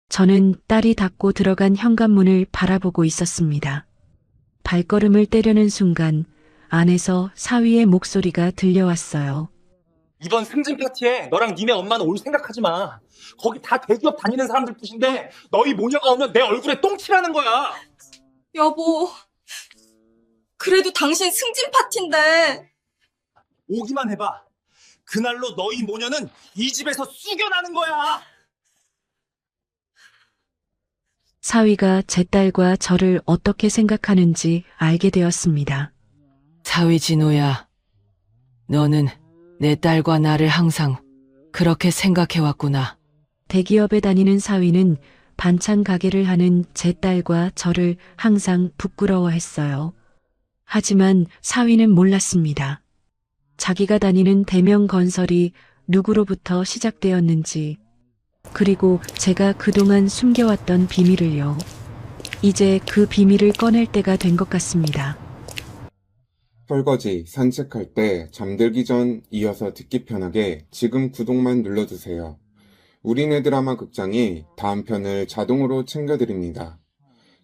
저는 딸이 닫고 들어간 현관문을 바라보고 있었습니다. 발걸음을 떼려는 순간 안에서 사위의 목소리가 들려왔어요. 이번 승진 파티에 너랑 니네 엄마는 올 생각하지 마. 거기 다 대기업 다니는 사람들 뿐인데 너희 모녀가 오면 내 얼굴에 똥칠하는 거야. 여보, 그래도 당신 승진 파티인데. 오기만 해봐. 그날로 너희 모녀는 이 집에서 쑥여나는 거야. 사위가 제 딸과 저를 어떻게 생각하는지 알게 되었습니다. 사위 진호야, 너는 내 딸과 나를 항상 그렇게 생각해왔구나. 대기업에 다니는 사위는 반찬 가게를 하는 제 딸과 저를 항상 부끄러워했어요. 하지만 사위는 몰랐습니다. 자기가 다니는 대명 건설이 누구로부터 시작되었는지, 그리고 제가 그동안 숨겨왔던 비밀을요. 이제 그 비밀을 꺼낼 때가 된 것 같습니다. 설거지, 산책할 때, 잠들기 전 이어서 듣기 편하게 지금 구독만 눌러주세요. 우리네 드라마 극장이 다음 편을 자동으로 챙겨드립니다.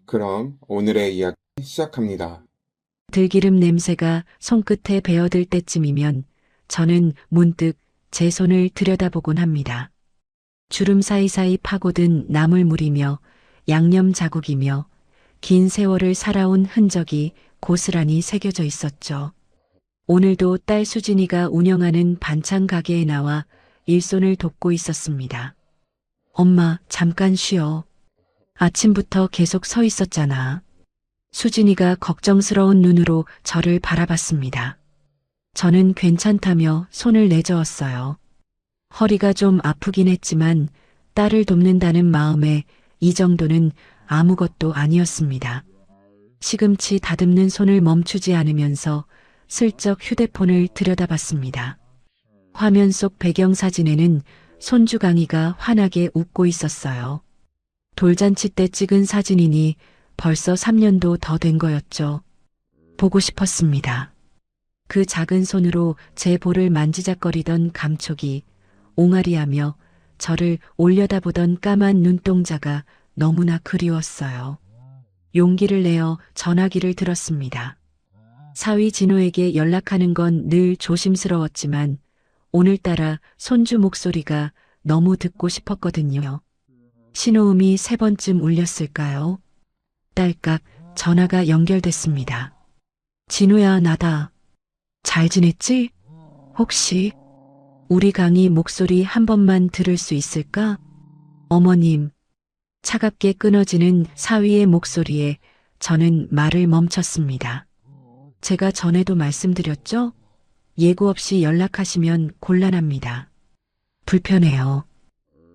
그럼 오늘의 이야기 시작합니다. 들기름 냄새가 손끝에 배어들 때쯤이면 저는 문득 제 손을 들여다보곤 합니다. 주름 사이사이 파고든 나물물이며 양념 자국이며 긴 세월을 살아온 흔적이 고스란히 새겨져 있었죠. 오늘도 딸 수진이가 운영하는 반찬 가게에 나와 일손을 돕고 있었습니다. 엄마, 잠깐 쉬어. 아침부터 계속 서 있었잖아. 수진이가 걱정스러운 눈으로 저를 바라봤습니다. 저는 괜찮다며 손을 내저었어요. 허리가 좀 아프긴 했지만 딸을 돕는다는 마음에 이 정도는 아무것도 아니었습니다. 시금치 다듬는 손을 멈추지 않으면서 슬쩍 휴대폰을 들여다봤습니다. 화면 속 배경사진에는 손주 강희가 환하게 웃고 있었어요. 돌잔치 때 찍은 사진이니 벌써 3년도 더 된 거였죠. 보고 싶었습니다. 그 작은 손으로 제 볼을 만지작거리던 감촉이 옹알이하며 저를 올려다보던 까만 눈동자가 너무나 그리웠어요. 용기를 내어 전화기를 들었습니다. 사위 진호에게 연락하는 건 늘 조심스러웠지만 오늘따라 손주 목소리가 너무 듣고 싶었거든요. 신호음이 3번쯤 울렸을까요? 딸깍 전화가 연결됐습니다. 진호야, 나다. 잘 지냈지? 혹시 우리 강희 목소리 한 번만 들을 수 있을까? 어머님. 차갑게 끊어지는 사위의 목소리에 저는 말을 멈췄습니다. 제가 전에도 말씀드렸죠? 예고 없이 연락하시면 곤란합니다. 불편해요.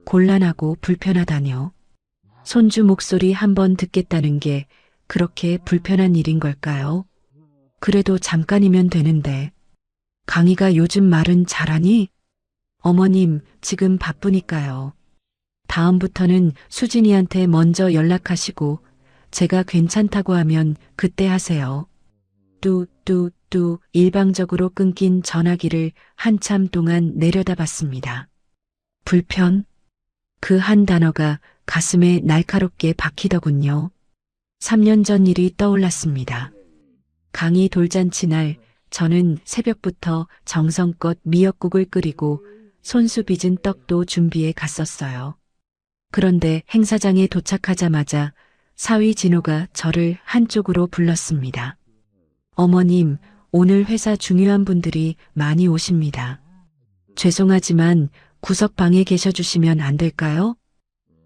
곤란하고 불편하다뇨. 손주 목소리 한 번 듣겠다는 게 그렇게 불편한 일인 걸까요? 그래도 잠깐이면 되는데. 강희가 요즘 말은 잘하니? 어머님, 지금 바쁘니까요. 다음부터는 수진이한테 먼저 연락하시고 제가 괜찮다고 하면 그때 하세요. 뚜 일방적으로 끊긴 전화기를 한참 동안 내려다봤습니다. 불편? 그 한 단어가 가슴에 날카롭게 박히더군요. 3년 전 일이 떠올랐습니다. 강희 돌잔치 날 저는 새벽부터 정성껏 미역국을 끓이고 손수 빚은 떡도 준비해 갔었어요. 그런데 행사장에 도착하자마자 사위 진호가 저를 한쪽으로 불렀습니다. 어머님, 오늘 회사 중요한 분들이 많이 오십니다. 죄송하지만 구석방에 계셔주시면 안 될까요?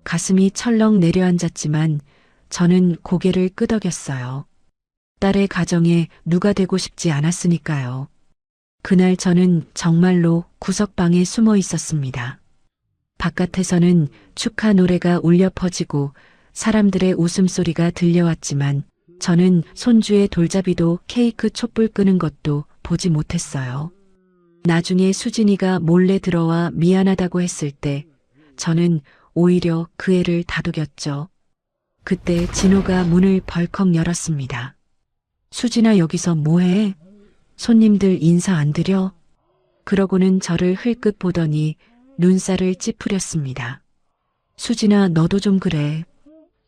가슴이 철렁 내려앉았지만 저는 고개를 끄덕였어요. 딸의 가정에 누가 되고 싶지 않았으니까요. 그날 저는 정말로 구석방에 숨어 있었습니다. 바깥에서는 축하 노래가 울려 퍼지고 사람들의 웃음소리가 들려왔지만 저는 손주의 돌잡이도 케이크 촛불 끄는 것도 보지 못했어요. 나중에 수진이가 몰래 들어와 미안하다고 했을 때 저는 오히려 그 애를 다독였죠. 그때 진호가 문을 벌컥 열었습니다. 수진아, 여기서 뭐해? 손님들 인사 안 드려? 그러고는 저를 흘끗 보더니 눈살을 찌푸렸습니다. 수진아, 너도 좀 그래.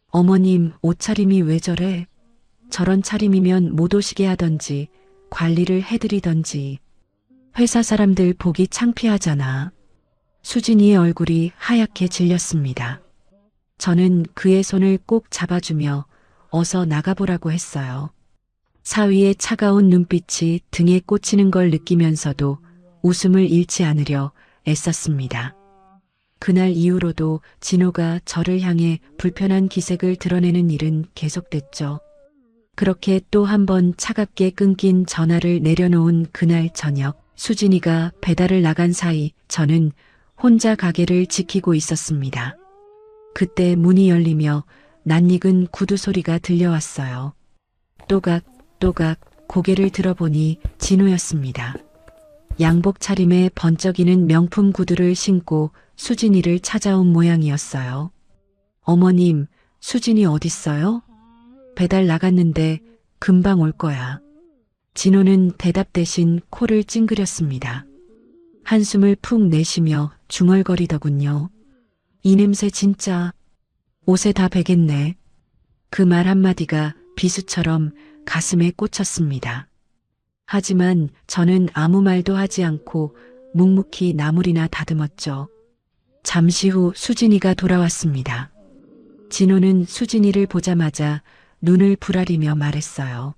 어머님, 옷차림이 왜 저래? 저런 차림이면 못 오시게 하던지, 관리를 해드리던지. 회사 사람들 보기 창피하잖아. 수진이의 얼굴이 하얗게 질렸습니다. 저는 그의 손을 꼭 잡아주며 어서 나가보라고 했어요. 사위의 차가운 눈빛이 등에 꽂히는 걸 느끼면서도 웃음을 잃지 않으려 애썼습니다. 그날 이후로도 진호가 저를 향해 불편한 기색을 드러내는 일은 계속됐죠. 그렇게 또 한 번 차갑게 끊긴 전화를 내려놓은 그날 저녁, 수진이가 배달을 나간 사이 저는 혼자 가게를 지키고 있었습니다. 그때 문이 열리며 낯익은 구두 소리가 들려왔어요. 또각 고개를 들어보니 진호였습니다. 양복 차림에 번쩍이는 명품 구두를 신고 수진이를 찾아온 모양이었어요. 어머님, 수진이 어딨어요? 배달 나갔는데 금방 올 거야. 진호는 대답 대신 코를 찡그렸습니다. 한숨을 푹 내쉬며 중얼거리더군요. 이 냄새 진짜 옷에 다 배겠네. 그 말 한마디가 비수처럼 가슴에 꽂혔습니다. 하지만 저는 아무 말도 하지 않고 묵묵히 나물이나 다듬었죠. 잠시 후 수진이가 돌아왔습니다. 진호는 수진이를 보자마자 눈을 부라리며 말했어요.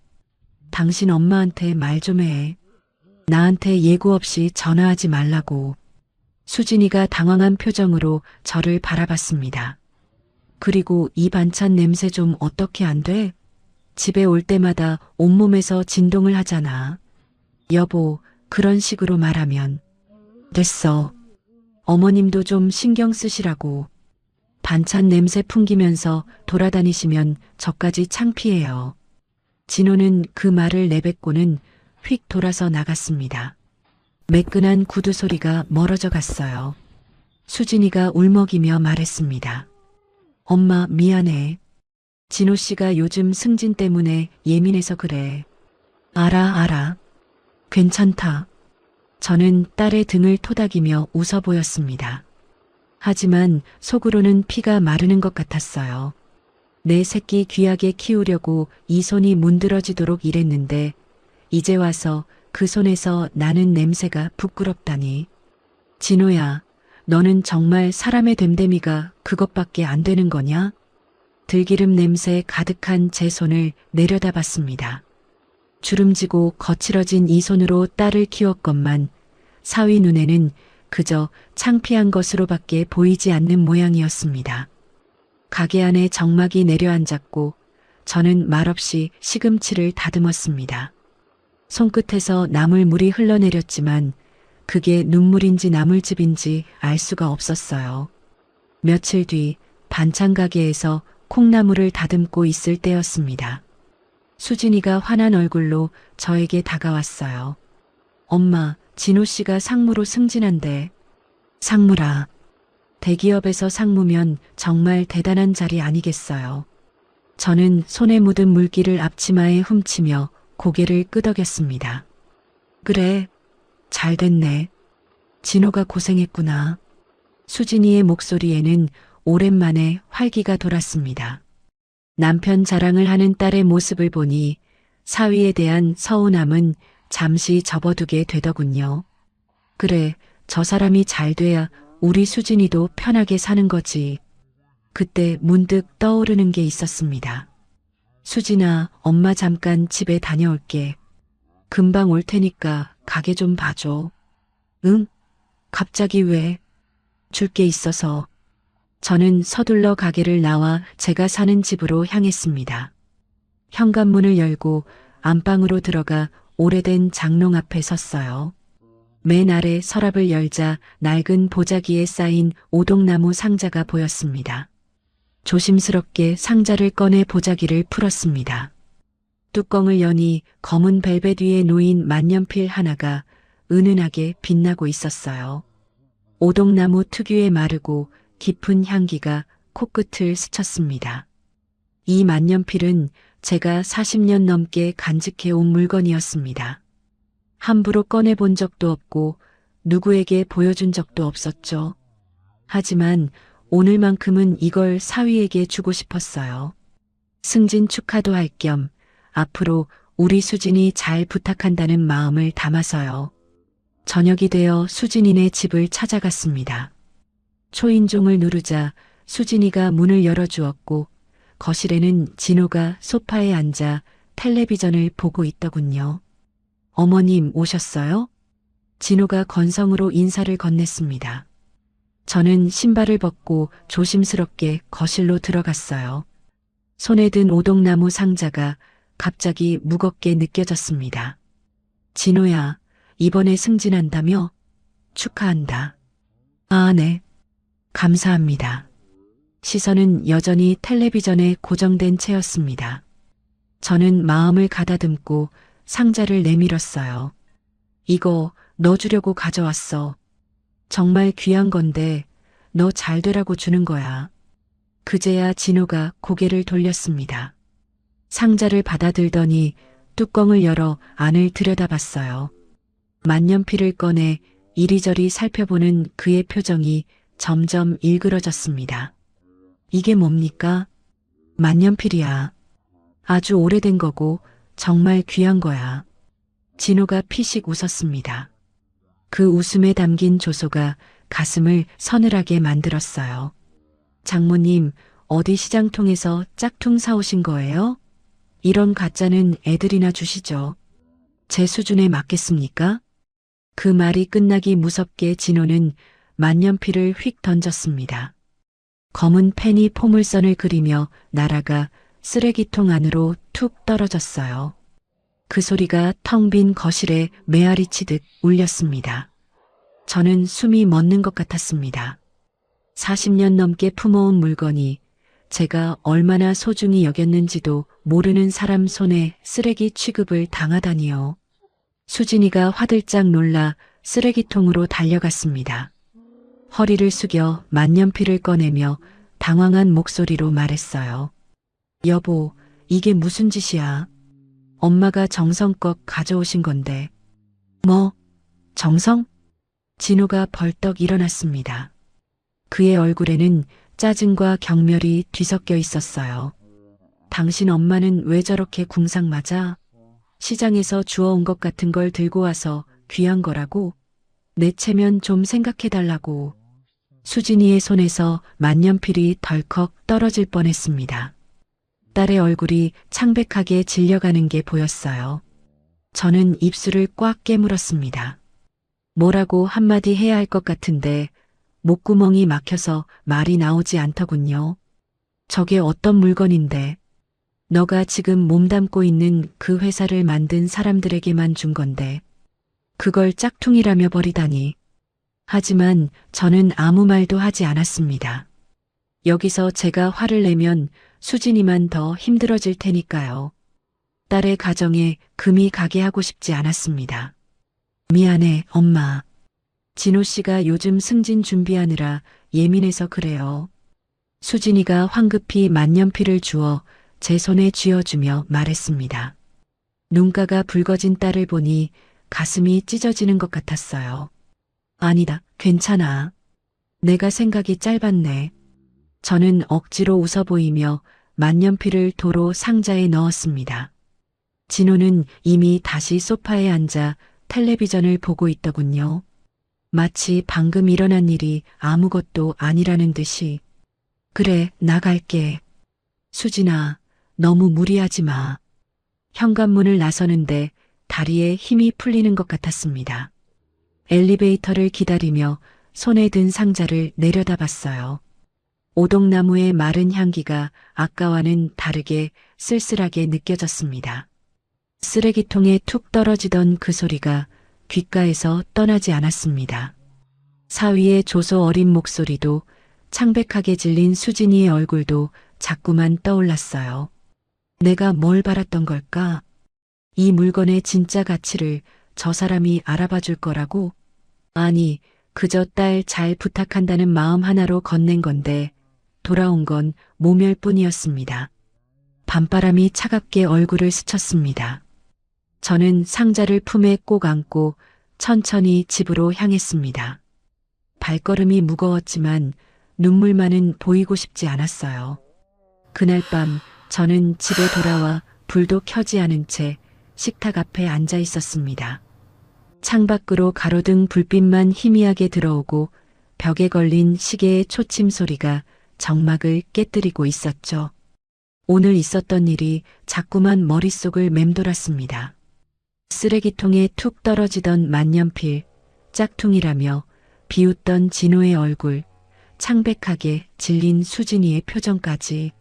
당신 엄마한테 말 좀 해. 나한테 예고 없이 전화하지 말라고. 수진이가 당황한 표정으로 저를 바라봤습니다. 그리고 이 반찬 냄새 좀 어떻게 안 돼? 집에 올 때마다 온몸에서 진동을 하잖아. 여보, 그런 식으로 말하면. 됐어. 어머님도 좀 신경 쓰시라고. 반찬 냄새 풍기면서 돌아다니시면 저까지 창피해요. 진호는 그 말을 내뱉고는 휙 돌아서 나갔습니다. 매끈한 구두 소리가 멀어져 갔어요. 수진이가 울먹이며 말했습니다. 엄마, 미안해. 진호 씨가 요즘 승진 때문에 예민해서 그래. 알아. 괜찮다. 저는 딸의 등을 토닥이며 웃어 보였습니다. 하지만 속으로는 피가 마르는 것 같았어요. 내 새끼 귀하게 키우려고 이 손이 문드러지도록 일했는데 이제 와서 그 손에서 나는 냄새가 부끄럽다니. 진호야, 너는 정말 사람의 됨됨이가 그것밖에 안 되는 거냐? 들기름 냄새 가득한 제 손을 내려다봤습니다. 주름지고 거칠어진 이 손으로 딸을 키웠건만 사위 눈에는 그저 창피한 것으로밖에 보이지 않는 모양이었습니다. 가게 안에 정막이 내려앉았고 저는 말없이 시금치를 다듬었습니다. 손끝에서 나물물이 흘러내렸지만 그게 눈물인지 나물즙인지 알 수가 없었어요. 며칠 뒤 반찬 가게에서 콩나물을 다듬고 있을 때였습니다. 수진이가 화난 얼굴로 저에게 다가왔어요. 엄마, 진호 씨가 상무로 승진한대. 상무라. 대기업에서 상무면 정말 대단한 자리 아니겠어요. 저는 손에 묻은 물기를 앞치마에 훔치며 고개를 끄덕였습니다. 그래, 잘 됐네. 진호가 고생했구나. 수진이의 목소리에는 오랜만에 활기가 돌았습니다. 남편 자랑을 하는 딸의 모습을 보니 사위에 대한 서운함은 잠시 접어두게 되더군요. 그래, 저 사람이 잘 돼야 우리 수진이도 편하게 사는 거지. 그때 문득 떠오르는 게 있었습니다. 수진아, 엄마 잠깐 집에 다녀올게. 금방 올 테니까 가게 좀 봐줘. 응? 갑자기 왜? 줄 게 있어서. 저는 서둘러 가게를 나와 제가 사는 집으로 향했습니다. 현관문을 열고 안방으로 들어가 오래된 장롱 앞에 섰어요. 맨 아래 서랍을 열자 낡은 보자기에 쌓인 오동나무 상자가 보였습니다. 조심스럽게 상자를 꺼내 보자기를 풀었습니다. 뚜껑을 여니 검은 벨벳 위에 놓인 만년필 하나가 은은하게 빛나고 있었어요. 오동나무 특유의 마르고 깊은 향기가 코끝을 스쳤습니다. 이 만년필은 제가 40년 넘게 간직해온 물건이었습니다. 함부로 꺼내본 적도 없고 누구에게 보여준 적도 없었죠. 하지만 오늘만큼은 이걸 사위에게 주고 싶었어요. 승진 축하도 할 겸 앞으로 우리 수진이 잘 부탁한다는 마음을 담아서요. 저녁이 되어 수진이네 집을 찾아갔습니다. 초인종을 누르자 수진이가 문을 열어주었고 거실에는 진호가 소파에 앉아 텔레비전을 보고 있더군요. 어머님 오셨어요? 진호가 건성으로 인사를 건넸습니다. 저는 신발을 벗고 조심스럽게 거실로 들어갔어요. 손에 든 오동나무 상자가 갑자기 무겁게 느껴졌습니다. 진호야, 이번에 승진한다며? 축하한다. 아, 네. 감사합니다. 시선은 여전히 텔레비전에 고정된 채였습니다. 저는 마음을 가다듬고 상자를 내밀었어요. 이거 너 주려고 가져왔어. 정말 귀한 건데 너 잘 되라고 주는 거야. 그제야 진호가 고개를 돌렸습니다. 상자를 받아들더니 뚜껑을 열어 안을 들여다봤어요. 만년필을 꺼내 이리저리 살펴보는 그의 표정이 점점 일그러졌습니다. 이게 뭡니까? 만년필이야. 아주 오래된 거고 정말 귀한 거야. 진호가 피식 웃었습니다. 그 웃음에 담긴 조소가 가슴을 서늘하게 만들었어요. 장모님, 어디 시장통에서 짝퉁 사오신 거예요? 이런 가짜는 애들이나 주시죠. 제 수준에 맞겠습니까? 그 말이 끝나기 무섭게 진호는 만년필을 휙 던졌습니다. 검은 펜이 포물선을 그리며 날아가 쓰레기통 안으로 툭 떨어졌어요. 그 소리가 텅 빈 거실에 메아리 치듯 울렸습니다. 저는 숨이 멎는 것 같았습니다. 40년 넘게 품어온 물건이 제가 얼마나 소중히 여겼는지도 모르는 사람 손에 쓰레기 취급을 당하다니요. 수진이가 화들짝 놀라 쓰레기통으로 달려갔습니다. 허리를 숙여 만년필을 꺼내며 당황한 목소리로 말했어요. 여보, 이게 무슨 짓이야? 엄마가 정성껏 가져오신 건데. 뭐? 정성? 진호가 벌떡 일어났습니다. 그의 얼굴에는 짜증과 경멸이 뒤섞여 있었어요. 당신 엄마는 왜 저렇게 궁상 맞아? 시장에서 주워온 것 같은 걸 들고 와서 귀한 거라고? 내 체면 좀 생각해달라고. 수진이의 손에서 만년필이 덜컥 떨어질 뻔했습니다. 딸의 얼굴이 창백하게 질려가는 게 보였어요. 저는 입술을 꽉 깨물었습니다. 뭐라고 한마디 해야 할 것 같은데 목구멍이 막혀서 말이 나오지 않더군요. 저게 어떤 물건인데? 너가 지금 몸담고 있는 그 회사를 만든 사람들에게만 준 건데 그걸 짝퉁이라며 버리다니. 하지만 저는 아무 말도 하지 않았습니다. 여기서 제가 화를 내면 수진이만 더 힘들어질 테니까요. 딸의 가정에 금이 가게 하고 싶지 않았습니다. 미안해, 엄마. 진호 씨가 요즘 승진 준비하느라 예민해서 그래요. 수진이가 황급히 만년필을 주어 제 손에 쥐어주며 말했습니다. 눈가가 붉어진 딸을 보니 가슴이 찢어지는 것 같았어요. 아니다, 괜찮아. 내가 생각이 짧았네. 저는 억지로 웃어 보이며 만년필을 도로 상자에 넣었습니다. 진호는 이미 다시 소파에 앉아 텔레비전을 보고 있더군요. 마치 방금 일어난 일이 아무것도 아니라는 듯이. 그래, 나갈게. 수진아, 너무 무리하지 마. 현관문을 나서는데 다리에 힘이 풀리는 것 같았습니다. 엘리베이터를 기다리며 손에 든 상자를 내려다봤어요. 오동나무의 마른 향기가 아까와는 다르게 쓸쓸하게 느껴졌습니다. 쓰레기통에 툭 떨어지던 그 소리가 귓가에서 떠나지 않았습니다. 사위의 조소 어린 목소리도 창백하게 질린 수진이의 얼굴도 자꾸만 떠올랐어요. 내가 뭘 바랐던 걸까? 이 물건의 진짜 가치를 저 사람이 알아봐 줄 거라고? 아니, 그저 딸 잘 부탁한다는 마음 하나로 건넨 건데 돌아온 건 모멸뿐이었습니다. 밤바람이 차갑게 얼굴을 스쳤습니다. 저는 상자를 품에 꼭 안고 천천히 집으로 향했습니다. 발걸음이 무거웠지만 눈물만은 보이고 싶지 않았어요. 그날 밤 저는 집에 돌아와 불도 켜지 않은 채 식탁 앞에 앉아 있었습니다. 창밖으로 가로등 불빛만 희미하게 들어오고 벽에 걸린 시계의 초침 소리가 정막을 깨뜨리고 있었죠. 오늘 있었던 일이 자꾸만 머릿속을 맴돌았습니다. 쓰레기통에 툭 떨어지던 만년필, 짝퉁이라며 비웃던 진호의 얼굴, 창백하게 질린 수진이의 표정까지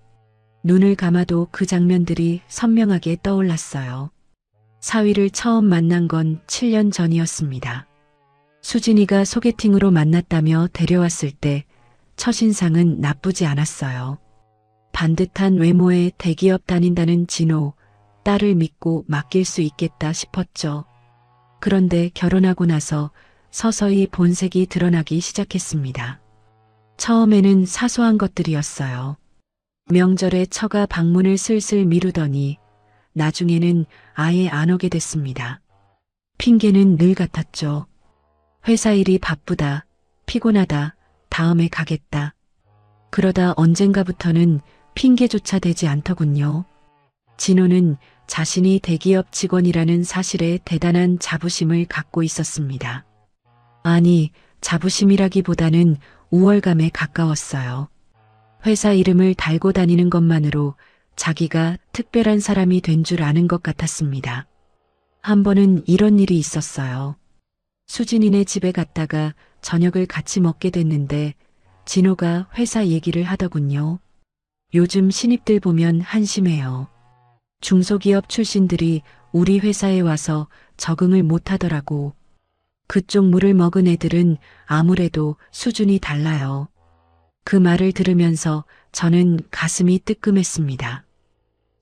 눈을 감아도 그 장면들이 선명하게 떠올랐어요. 사위를 처음 만난 건 7년 전이었습니다. 수진이가 소개팅으로 만났다며 데려왔을 때 첫인상은 나쁘지 않았어요. 반듯한 외모에 대기업 다닌다는 진호, 딸을 믿고 맡길 수 있겠다 싶었죠. 그런데 결혼하고 나서 서서히 본색이 드러나기 시작했습니다. 처음에는 사소한 것들이었어요. 명절에 처가 방문을 슬슬 미루더니 나중에는 아예 안 오게 됐습니다. 핑계는 늘 같았죠. 회사 일이 바쁘다, 피곤하다, 다음에 가겠다. 그러다 언젠가부터는 핑계조차 되지 않더군요. 진호는 자신이 대기업 직원이라는 사실에 대단한 자부심을 갖고 있었습니다. 아니, 자부심이라기보다는 우월감에 가까웠어요. 회사 이름을 달고 다니는 것만으로 자기가 특별한 사람이 된 줄 아는 것 같았습니다. 한 번은 이런 일이 있었어요. 수진이네 집에 갔다가 저녁을 같이 먹게 됐는데 진호가 회사 얘기를 하더군요. 요즘 신입들 보면 한심해요. 중소기업 출신들이 우리 회사에 와서 적응을 못하더라고. 그쪽 물을 먹은 애들은 아무래도 수준이 달라요. 그 말을 들으면서 저는 가슴이 뜨끔했습니다.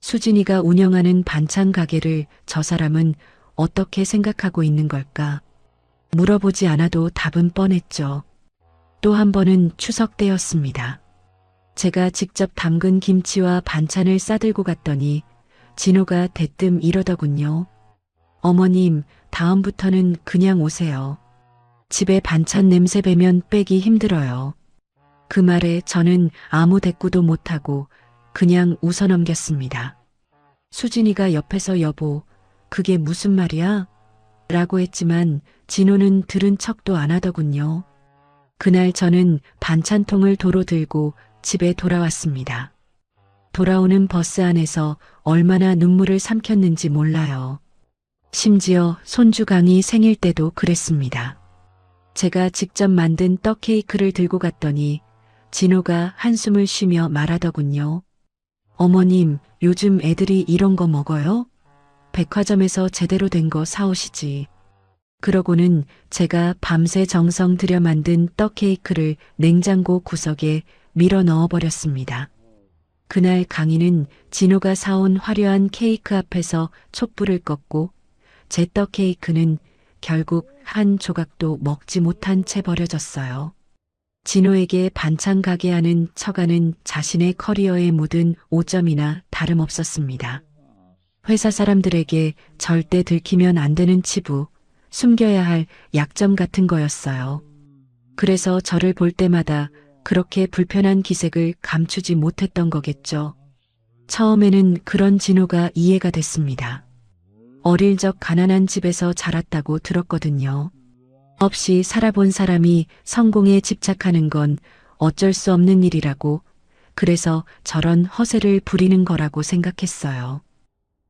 수진이가 운영하는 반찬 가게를 저 사람은 어떻게 생각하고 있는 걸까? 물어보지 않아도 답은 뻔했죠. 또 한 번은 추석 때였습니다. 제가 직접 담근 김치와 반찬을 싸들고 갔더니 진호가 대뜸 이러더군요. 어머님, 다음부터는 그냥 오세요. 집에 반찬 냄새 배면 빼기 힘들어요. 그 말에 저는 아무 대꾸도 못하고 그냥 웃어넘겼습니다. 수진이가 옆에서 여보, 그게 무슨 말이야? 라고 했지만 진호는 들은 척도 안 하더군요. 그날 저는 반찬통을 도로 들고 집에 돌아왔습니다. 돌아오는 버스 안에서 얼마나 눈물을 삼켰는지 몰라요. 심지어 손주강이 생일 때도 그랬습니다. 제가 직접 만든 떡 케이크를 들고 갔더니 진호가 한숨을 쉬며 말하더군요. 어머님, 요즘 애들이 이런 거 먹어요? 백화점에서 제대로 된 거 사오시지. 그러고는 제가 밤새 정성 들여 만든 떡 케이크를 냉장고 구석에 밀어 넣어버렸습니다. 그날 강희는 진호가 사온 화려한 케이크 앞에서 촛불을 껐고 제 떡 케이크는 결국 한 조각도 먹지 못한 채 버려졌어요. 진호에게 반찬 가게 하는 처가는 자신의 커리어에 묻은 오점이나 다름없었습니다. 회사 사람들에게 절대 들키면 안 되는 치부, 숨겨야 할 약점 같은 거였어요. 그래서 저를 볼 때마다 그렇게 불편한 기색을 감추지 못했던 거겠죠. 처음에는 그런 진호가 이해가 됐습니다. 어릴 적 가난한 집에서 자랐다고 들었거든요. 없이 살아본 사람이 성공에 집착하는 건 어쩔 수 없는 일이라고, 그래서 저런 허세를 부리는 거라고 생각했어요.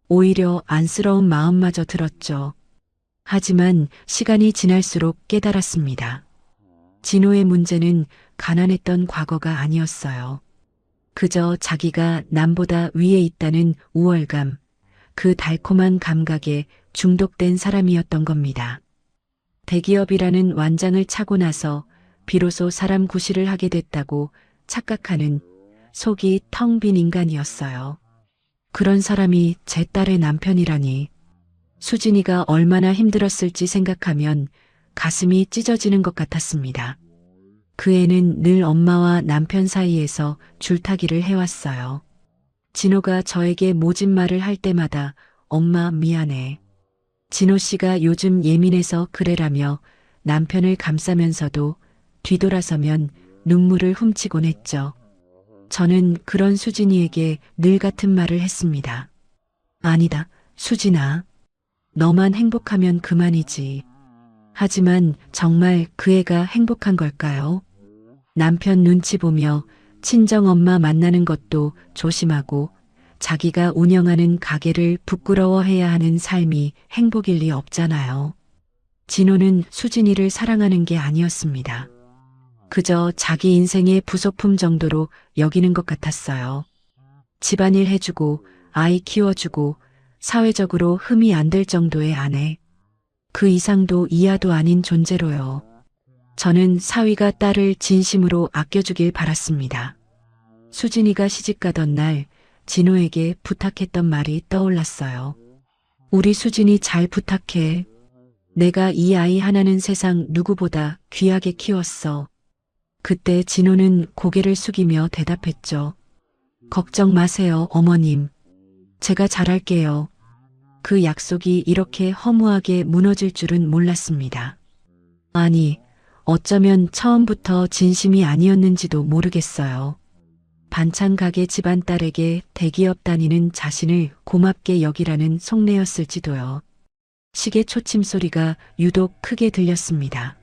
오히려 안쓰러운 마음마저 들었죠. 하지만 시간이 지날수록 깨달았습니다. 진호의 문제는 가난했던 과거가 아니었어요. 그저 자기가 남보다 위에 있다는 우월감, 그 달콤한 감각에 중독된 사람이었던 겁니다. 대기업이라는 완장을 차고 나서 비로소 사람 구실을 하게 됐다고 착각하는 속이 텅 빈 인간이었어요. 그런 사람이 제 딸의 남편이라니. 수진이가 얼마나 힘들었을지 생각하면 가슴이 찢어지는 것 같았습니다. 그 애는 늘 엄마와 남편 사이에서 줄타기를 해왔어요. 진호가 저에게 모진 말을 할 때마다 엄마 미안해. 진호 씨가 요즘 예민해서 그래라며 남편을 감싸면서도 뒤돌아서면 눈물을 훔치곤 했죠. 저는 그런 수진이에게 늘 같은 말을 했습니다. 아니다, 수진아. 너만 행복하면 그만이지. 하지만 정말 그 애가 행복한 걸까요? 남편 눈치 보며 친정엄마 만나는 것도 조심하고 자기가 운영하는 가게를 부끄러워해야 하는 삶이 행복일 리 없잖아요. 진호는 수진이를 사랑하는 게 아니었습니다. 그저 자기 인생의 부속품 정도로 여기는 것 같았어요. 집안일 해주고 아이 키워주고 사회적으로 흠이 안 될 정도의 아내. 그 이상도 이하도 아닌 존재로요. 저는 사위가 딸을 진심으로 아껴주길 바랐습니다. 수진이가 시집가던 날 진호에게 부탁했던 말이 떠올랐어요. 우리 수진이 잘 부탁해. 내가 이 아이 하나는 세상 누구보다 귀하게 키웠어. 그때 진호는 고개를 숙이며 대답했죠. 걱정 마세요, 어머님. 제가 잘할게요. 그 약속이 이렇게 허무하게 무너질 줄은 몰랐습니다. 아니, 어쩌면 처음부터 진심이 아니었는지도 모르겠어요. 반찬 가게 집안 딸에게 대기업 다니는 자신을 고맙게 여기라는 속내였을지도요. 시계 초침 소리가 유독 크게 들렸습니다.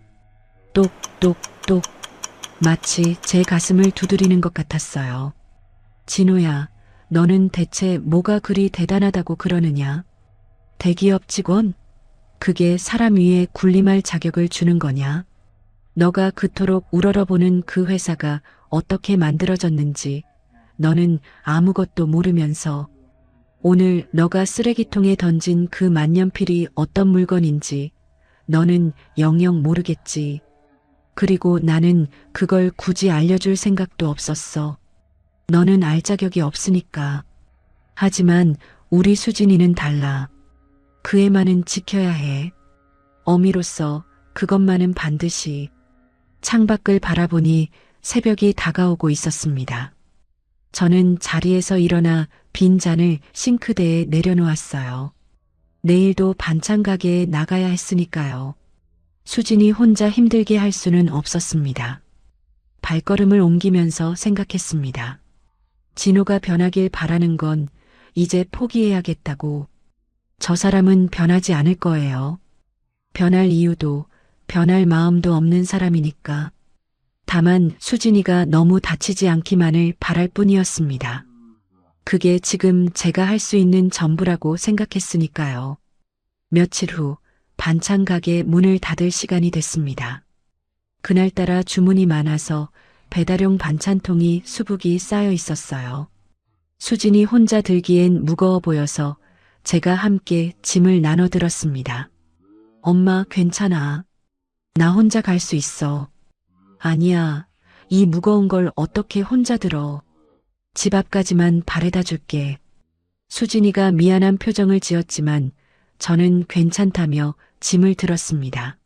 똑똑똑. 마치 제 가슴을 두드리는 것 같았어요. 진호야, 너는 대체 뭐가 그리 대단하다고 그러느냐? 대기업 직원? 그게 사람 위에 군림할 자격을 주는 거냐? 너가 그토록 우러러보는 그 회사가 어떻게 만들어졌는지 너는 아무것도 모르면서 오늘 너가 쓰레기통에 던진 그 만년필이 어떤 물건인지 너는 영영 모르겠지. 그리고 나는 그걸 굳이 알려줄 생각도 없었어. 너는 알 자격이 없으니까. 하지만 우리 수진이는 달라. 그 애만은 지켜야 해. 어미로서 그것만은 반드시. 창밖을 바라보니 새벽이 다가오고 있었습니다. 저는 자리에서 일어나 빈 잔을 싱크대에 내려놓았어요. 내일도 반찬 가게에 나가야 했으니까요. 수진이 혼자 힘들게 할 수는 없었습니다. 발걸음을 옮기면서 생각했습니다. 진호가 변하길 바라는 건 이제 포기해야겠다고. 저 사람은 변하지 않을 거예요. 변할 이유도 변할 마음도 없는 사람이니까. 다만 수진이가 너무 다치지 않기만을 바랄 뿐이었습니다. 그게 지금 제가 할 수 있는 전부라고 생각했으니까요. 며칠 후 반찬 가게 문을 닫을 시간이 됐습니다. 그날따라 주문이 많아서 배달용 반찬통이 수북이 쌓여 있었어요. 수진이 혼자 들기엔 무거워 보여서 제가 함께 짐을 나눠 들었습니다. 엄마, 괜찮아. 나 혼자 갈 수 있어. 아니야, 이 무거운 걸 어떻게 혼자 들어. 집 앞까지만 바래다 줄게. 수진이가 미안한 표정을 지었지만 저는 괜찮다며 짐을 들었습니다.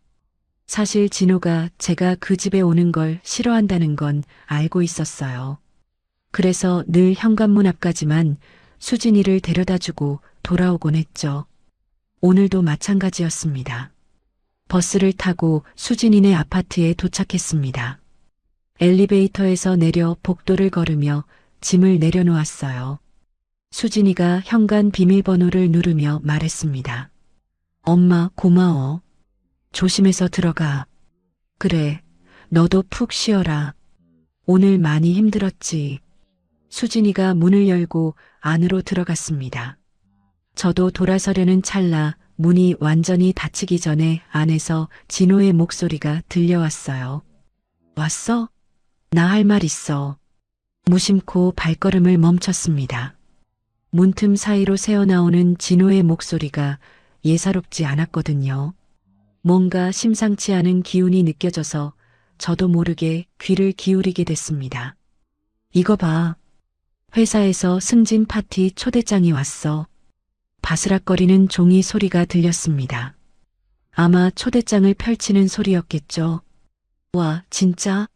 사실 진호가 제가 그 집에 오는 걸 싫어한다는 건 알고 있었어요. 그래서 늘 현관문 앞까지만 수진이를 데려다주고 돌아오곤 했죠. 오늘도 마찬가지였습니다. 버스를 타고 수진이네 아파트에 도착했습니다. 엘리베이터에서 내려 복도를 걸으며 짐을 내려놓았어요. 수진이가 현관 비밀번호를 누르며 말했습니다. 엄마, 고마워. 조심해서 들어가. 그래, 너도 푹 쉬어라. 오늘 많이 힘들었지. 수진이가 문을 열고 안으로 들어갔습니다. 저도 돌아서려는 찰나 문이 완전히 닫히기 전에 안에서 진호의 목소리가 들려왔어요. 왔어? 나 할 말 있어. 무심코 발걸음을 멈췄습니다. 문틈 사이로 새어나오는 진호의 목소리가 예사롭지 않았거든요. 뭔가 심상치 않은 기운이 느껴져서 저도 모르게 귀를 기울이게 됐습니다. 이거 봐. 회사에서 승진 파티 초대장이 왔어. 바스락거리는 종이 소리가 들렸습니다. 아마 초대장을 펼치는 소리였겠죠. 와, 진짜?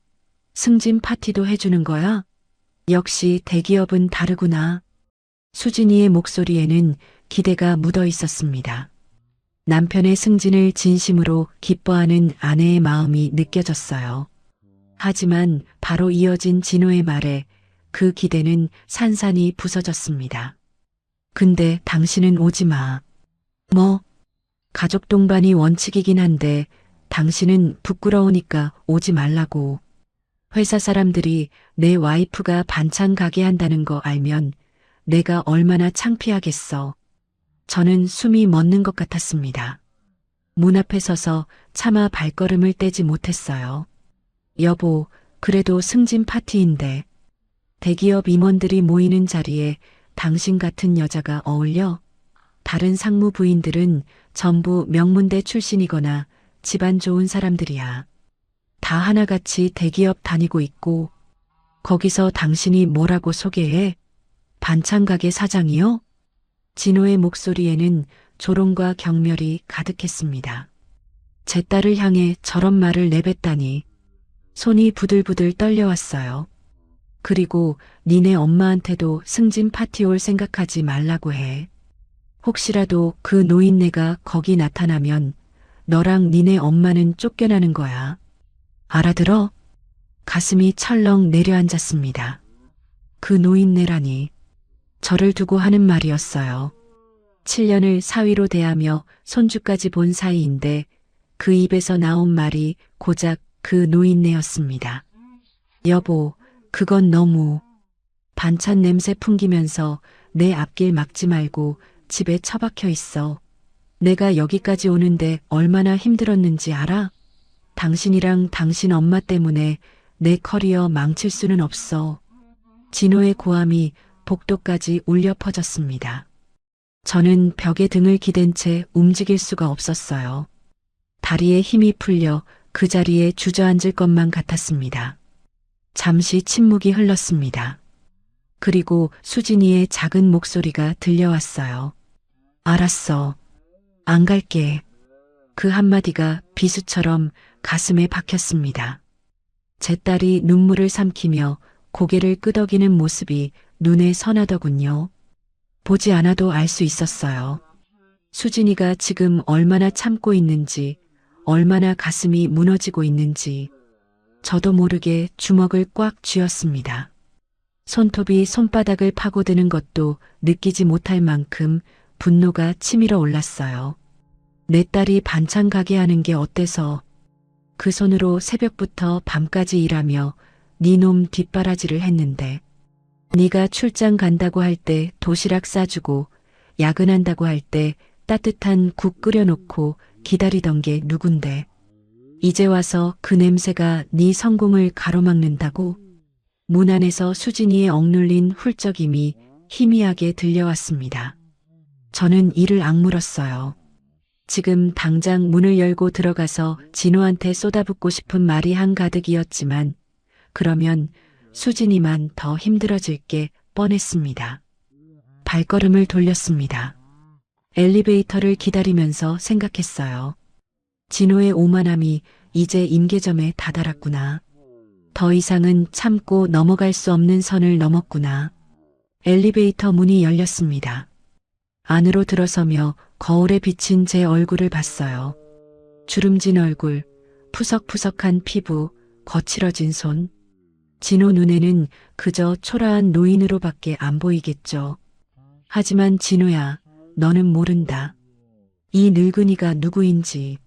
승진 파티도 해주는 거야? 역시 대기업은 다르구나. 수진이의 목소리에는 기대가 묻어 있었습니다. 남편의 승진을 진심으로 기뻐하는 아내의 마음이 느껴졌어요. 하지만 바로 이어진 진호의 말에 그 기대는 산산이 부서졌습니다. 근데 당신은 오지 마. 뭐? 가족 동반이 원칙이긴 한데 당신은 부끄러우니까 오지 말라고. 회사 사람들이 내 와이프가 반찬 가게 한다는 거 알면 내가 얼마나 창피하겠어. 저는 숨이 멎는 것 같았습니다. 문 앞에 서서 차마 발걸음을 떼지 못했어요. 여보, 그래도 승진 파티인데 대기업 임원들이 모이는 자리에 당신 같은 여자가 어울려? 다른 상무 부인들은 전부 명문대 출신이거나 집안 좋은 사람들이야. 다 하나같이 대기업 다니고 있고 거기서 당신이 뭐라고 소개해? 반찬 가게 사장이요? 진호의 목소리에는 조롱과 경멸이 가득했습니다. 제 딸을 향해 저런 말을 내뱉다니 손이 부들부들 떨려왔어요. 그리고 니네 엄마한테도 승진 파티 올 생각하지 말라고 해. 혹시라도 그 노인네가 거기 나타나면 너랑 니네 엄마는 쫓겨나는 거야. 알아들어? 가슴이 철렁 내려앉았습니다. 그 노인네라니. 저를 두고 하는 말이었어요. 7년을 사위로 대하며 손주까지 본 사이인데 그 입에서 나온 말이 고작 그 노인네였습니다. 여보, 그건 너무. 반찬 냄새 풍기면서 내 앞길 막지 말고 집에 처박혀 있어. 내가 여기까지 오는데 얼마나 힘들었는지 알아? 당신이랑 당신 엄마 때문에 내 커리어 망칠 수는 없어. 진호의 고함이 복도까지 울려 퍼졌습니다. 저는 벽에 등을 기댄 채 움직일 수가 없었어요. 다리에 힘이 풀려 그 자리에 주저앉을 것만 같았습니다. 잠시 침묵이 흘렀습니다. 그리고 수진이의 작은 목소리가 들려왔어요. 알았어. 안 갈게. 그 한마디가 비수처럼 가슴에 박혔습니다. 제 딸이 눈물을 삼키며 고개를 끄덕이는 모습이 눈에 선하더군요. 보지 않아도 알 수 있었어요. 수진이가 지금 얼마나 참고 있는지, 얼마나 가슴이 무너지고 있는지. 저도 모르게 주먹을 꽉 쥐었습니다. 손톱이 손바닥을 파고드는 것도 느끼지 못할 만큼 분노가 치밀어 올랐어요. 내 딸이 반찬 가게 하는 게 어때서? 그 손으로 새벽부터 밤까지 일하며 네 놈 뒷바라지를 했는데 네가 출장 간다고 할 때 도시락 싸주고 야근한다고 할 때 따뜻한 국 끓여놓고 기다리던 게 누군데 이제 와서 그 냄새가 네 성공을 가로막는다고? 문 안에서 수진이의 억눌린 훌쩍임이 희미하게 들려왔습니다. 저는 이를 악물었어요. 지금 당장 문을 열고 들어가서 진호한테 쏟아붓고 싶은 말이 한가득이었지만 그러면 수진이만 더 힘들어질 게 뻔했습니다. 발걸음을 돌렸습니다. 엘리베이터를 기다리면서 생각했어요. 진호의 오만함이 이제 임계점에 다다랐구나. 더 이상은 참고 넘어갈 수 없는 선을 넘었구나. 엘리베이터 문이 열렸습니다. 안으로 들어서며 거울에 비친 제 얼굴을 봤어요. 주름진 얼굴, 푸석푸석한 피부, 거칠어진 손. 진호 눈에는 그저 초라한 노인으로밖에 안 보이겠죠. 하지만 진호야, 너는 모른다. 이 늙은이가 누구인지.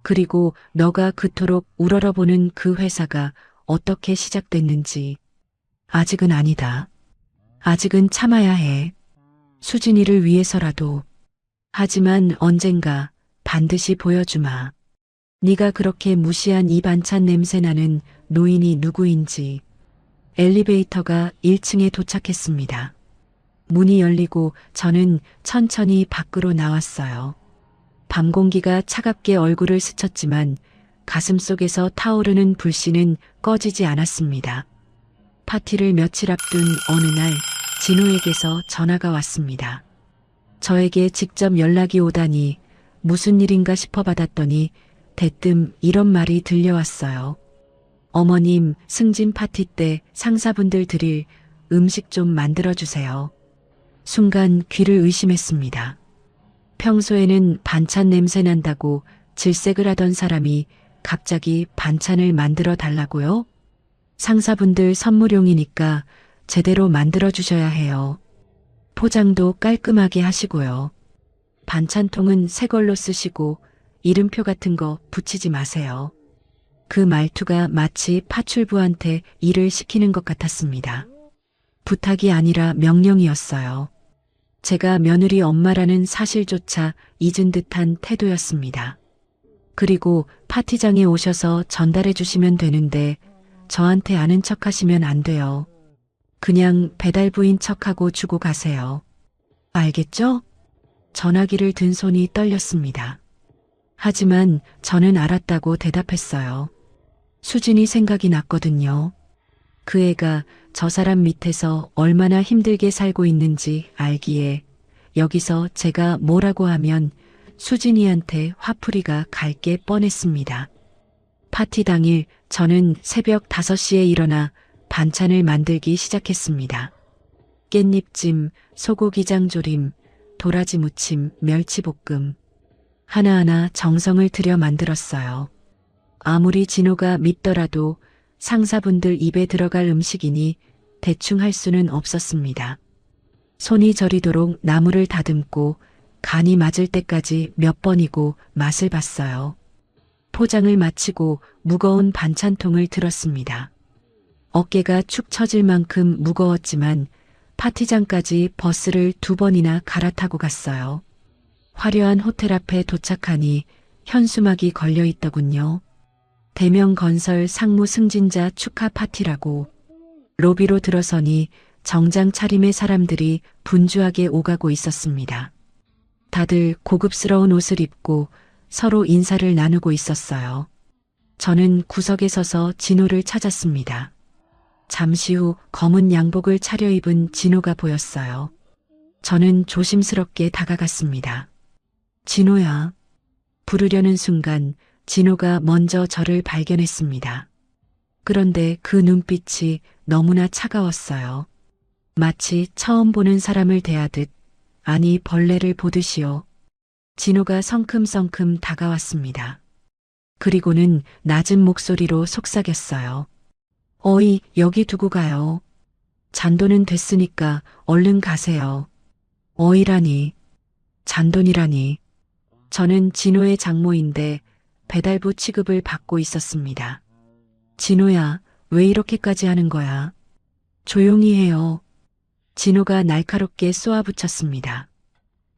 그리고 너가 그토록 우러러보는 그 회사가 어떻게 시작됐는지. 아직은 아니다. 아직은 참아야 해. 수진이를 위해서라도. 하지만 언젠가 반드시 보여주마. 네가 그렇게 무시한 이 반찬 냄새나는 노인이 누구인지. 엘리베이터가 1층에 도착했습니다. 문이 열리고 저는 천천히 밖으로 나왔어요. 밤 공기가 차갑게 얼굴을 스쳤지만 가슴속에서 타오르는 불씨는 꺼지지 않았습니다. 파티를 며칠 앞둔 어느 날 진호에게서 전화가 왔습니다. 저에게 직접 연락이 오다니 무슨 일인가 싶어 받았더니 대뜸 이런 말이 들려왔어요. 어머님, 승진 파티 때 상사분들 드릴 음식 좀 만들어주세요. 순간 귀를 의심했습니다. 평소에는 반찬 냄새 난다고 질색을 하던 사람이 갑자기 반찬을 만들어 달라고요? 상사분들 선물용이니까 제대로 만들어 주셔야 해요. 포장도 깔끔하게 하시고요. 반찬통은 새 걸로 쓰시고 이름표 같은 거 붙이지 마세요. 그 말투가 마치 파출부한테 일을 시키는 것 같았습니다. 부탁이 아니라 명령이었어요. 제가 며느리 엄마라는 사실조차 잊은 듯한 태도였습니다. 그리고 파티장에 오셔서 전달해 주시면 되는데 저한테 아는 척 하시면 안 돼요. 그냥 배달부인 척하고 주고 가세요. 알겠죠? 전화기를 든 손이 떨렸습니다. 하지만 저는 알았다고 대답했어요. 수진이 생각이 났거든요. 그 애가 저 사람 밑에서 얼마나 힘들게 살고 있는지 알기에 여기서 제가 뭐라고 하면 수진이한테 화풀이가 갈 게 뻔했습니다. 파티 당일 저는 새벽 5시에 일어나 반찬을 만들기 시작했습니다. 깻잎찜, 소고기장조림, 도라지 무침, 멸치볶음. 하나하나 정성을 들여 만들었어요. 아무리 진호가 밉더라도 상사분들 입에 들어갈 음식이니 대충 할 수는 없었습니다. 손이 저리도록 나물을 다듬고 간이 맞을 때까지 몇 번이고 맛을 봤어요. 포장을 마치고 무거운 반찬통을 들었습니다. 어깨가 축 처질 만큼 무거웠지만 파티장까지 버스를 2번이나 갈아타고 갔어요. 화려한 호텔 앞에 도착하니 현수막이 걸려 있더군요. 대명건설 상무 승진자 축하 파티라고. 로비로 들어서니 정장 차림의 사람들이 분주하게 오가고 있었습니다. 다들 고급스러운 옷을 입고 서로 인사를 나누고 있었어요. 저는 구석에 서서 진호를 찾았습니다. 잠시 후 검은 양복을 차려입은 진호가 보였어요. 저는 조심스럽게 다가갔습니다. 진호야. 부르려는 순간 진호가 먼저 저를 발견했습니다. 그런데 그 눈빛이 너무나 차가웠어요. 마치 처음 보는 사람을 대하듯, 아니 벌레를 보듯이요. 진호가 성큼성큼 다가왔습니다. 그리고는 낮은 목소리로 속삭였어요. 어이, 여기 두고 가요. 잔돈은 됐으니까 얼른 가세요. 어이라니, 잔돈이라니. 저는 진호의 장모인데 배달부 취급을 받고 있었습니다. 진호야, 왜 이렇게까지 하는 거야? 조용히 해요. 진호가 날카롭게 쏘아붙였습니다.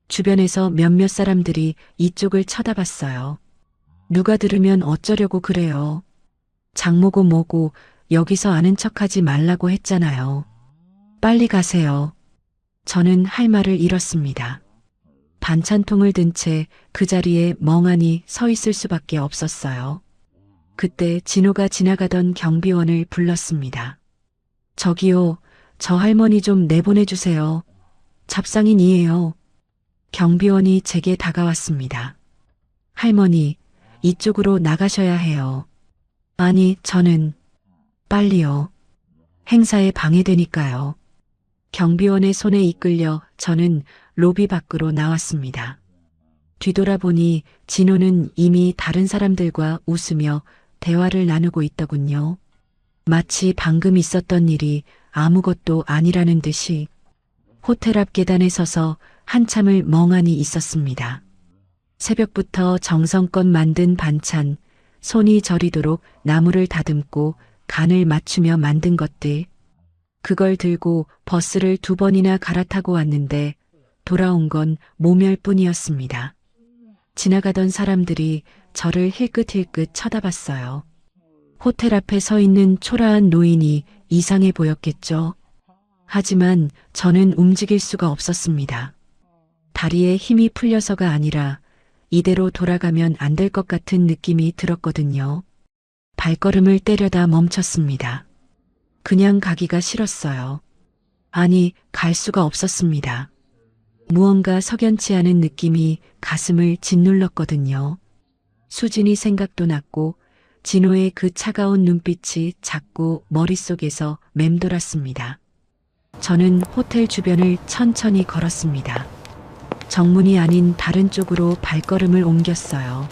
주변에서 몇몇 사람들이 이쪽을 쳐다봤어요. 누가 들으면 어쩌려고 그래요. 장모고 뭐고 여기서 아는 척하지 말라고 했잖아요. 빨리 가세요. 저는 할 말을 잃었습니다. 반찬통을 든 채 그 자리에 멍하니 서 있을 수밖에 없었어요. 그때 진호가 지나가던 경비원을 불렀습니다. 저기요, 저 할머니 좀 내보내주세요. 잡상인이에요. 경비원이 제게 다가왔습니다. 할머니, 이쪽으로 나가셔야 해요. 아니, 저는 빨리요. 행사에 방해되니까요. 경비원의 손에 이끌려 저는 로비 밖으로 나왔습니다. 뒤돌아보니 진호는 이미 다른 사람들과 웃으며 대화를 나누고 있더군요. 마치 방금 있었던 일이 아무것도 아니라는 듯이 호텔 앞 계단에 서서 한참을 멍하니 있었습니다. 새벽부터 정성껏 만든 반찬, 손이 저리도록 나물을 다듬고 간을 맞추며 만든 것들. 그걸 들고 버스를 2번이나 갈아타고 왔는데 돌아온 건 모멸뿐이었습니다. 지나가던 사람들이 저를 힐끗힐끗 쳐다봤어요. 호텔 앞에 서 있는 초라한 노인이 이상해 보였겠죠. 하지만 저는 움직일 수가 없었습니다. 다리에 힘이 풀려서가 아니라 이대로 돌아가면 안 될 것 같은 느낌이 들었거든요. 발걸음을 때려다 멈췄습니다. 그냥 가기가 싫었어요. 아니, 갈 수가 없었습니다. 무언가 석연치 않은 느낌이 가슴을 짓눌렀거든요. 수진이 생각도 났고 진호의 그 차가운 눈빛이 자꾸 머릿속에서 맴돌았습니다. 저는 호텔 주변을 천천히 걸었습니다. 정문이 아닌 다른 쪽으로 발걸음을 옮겼어요.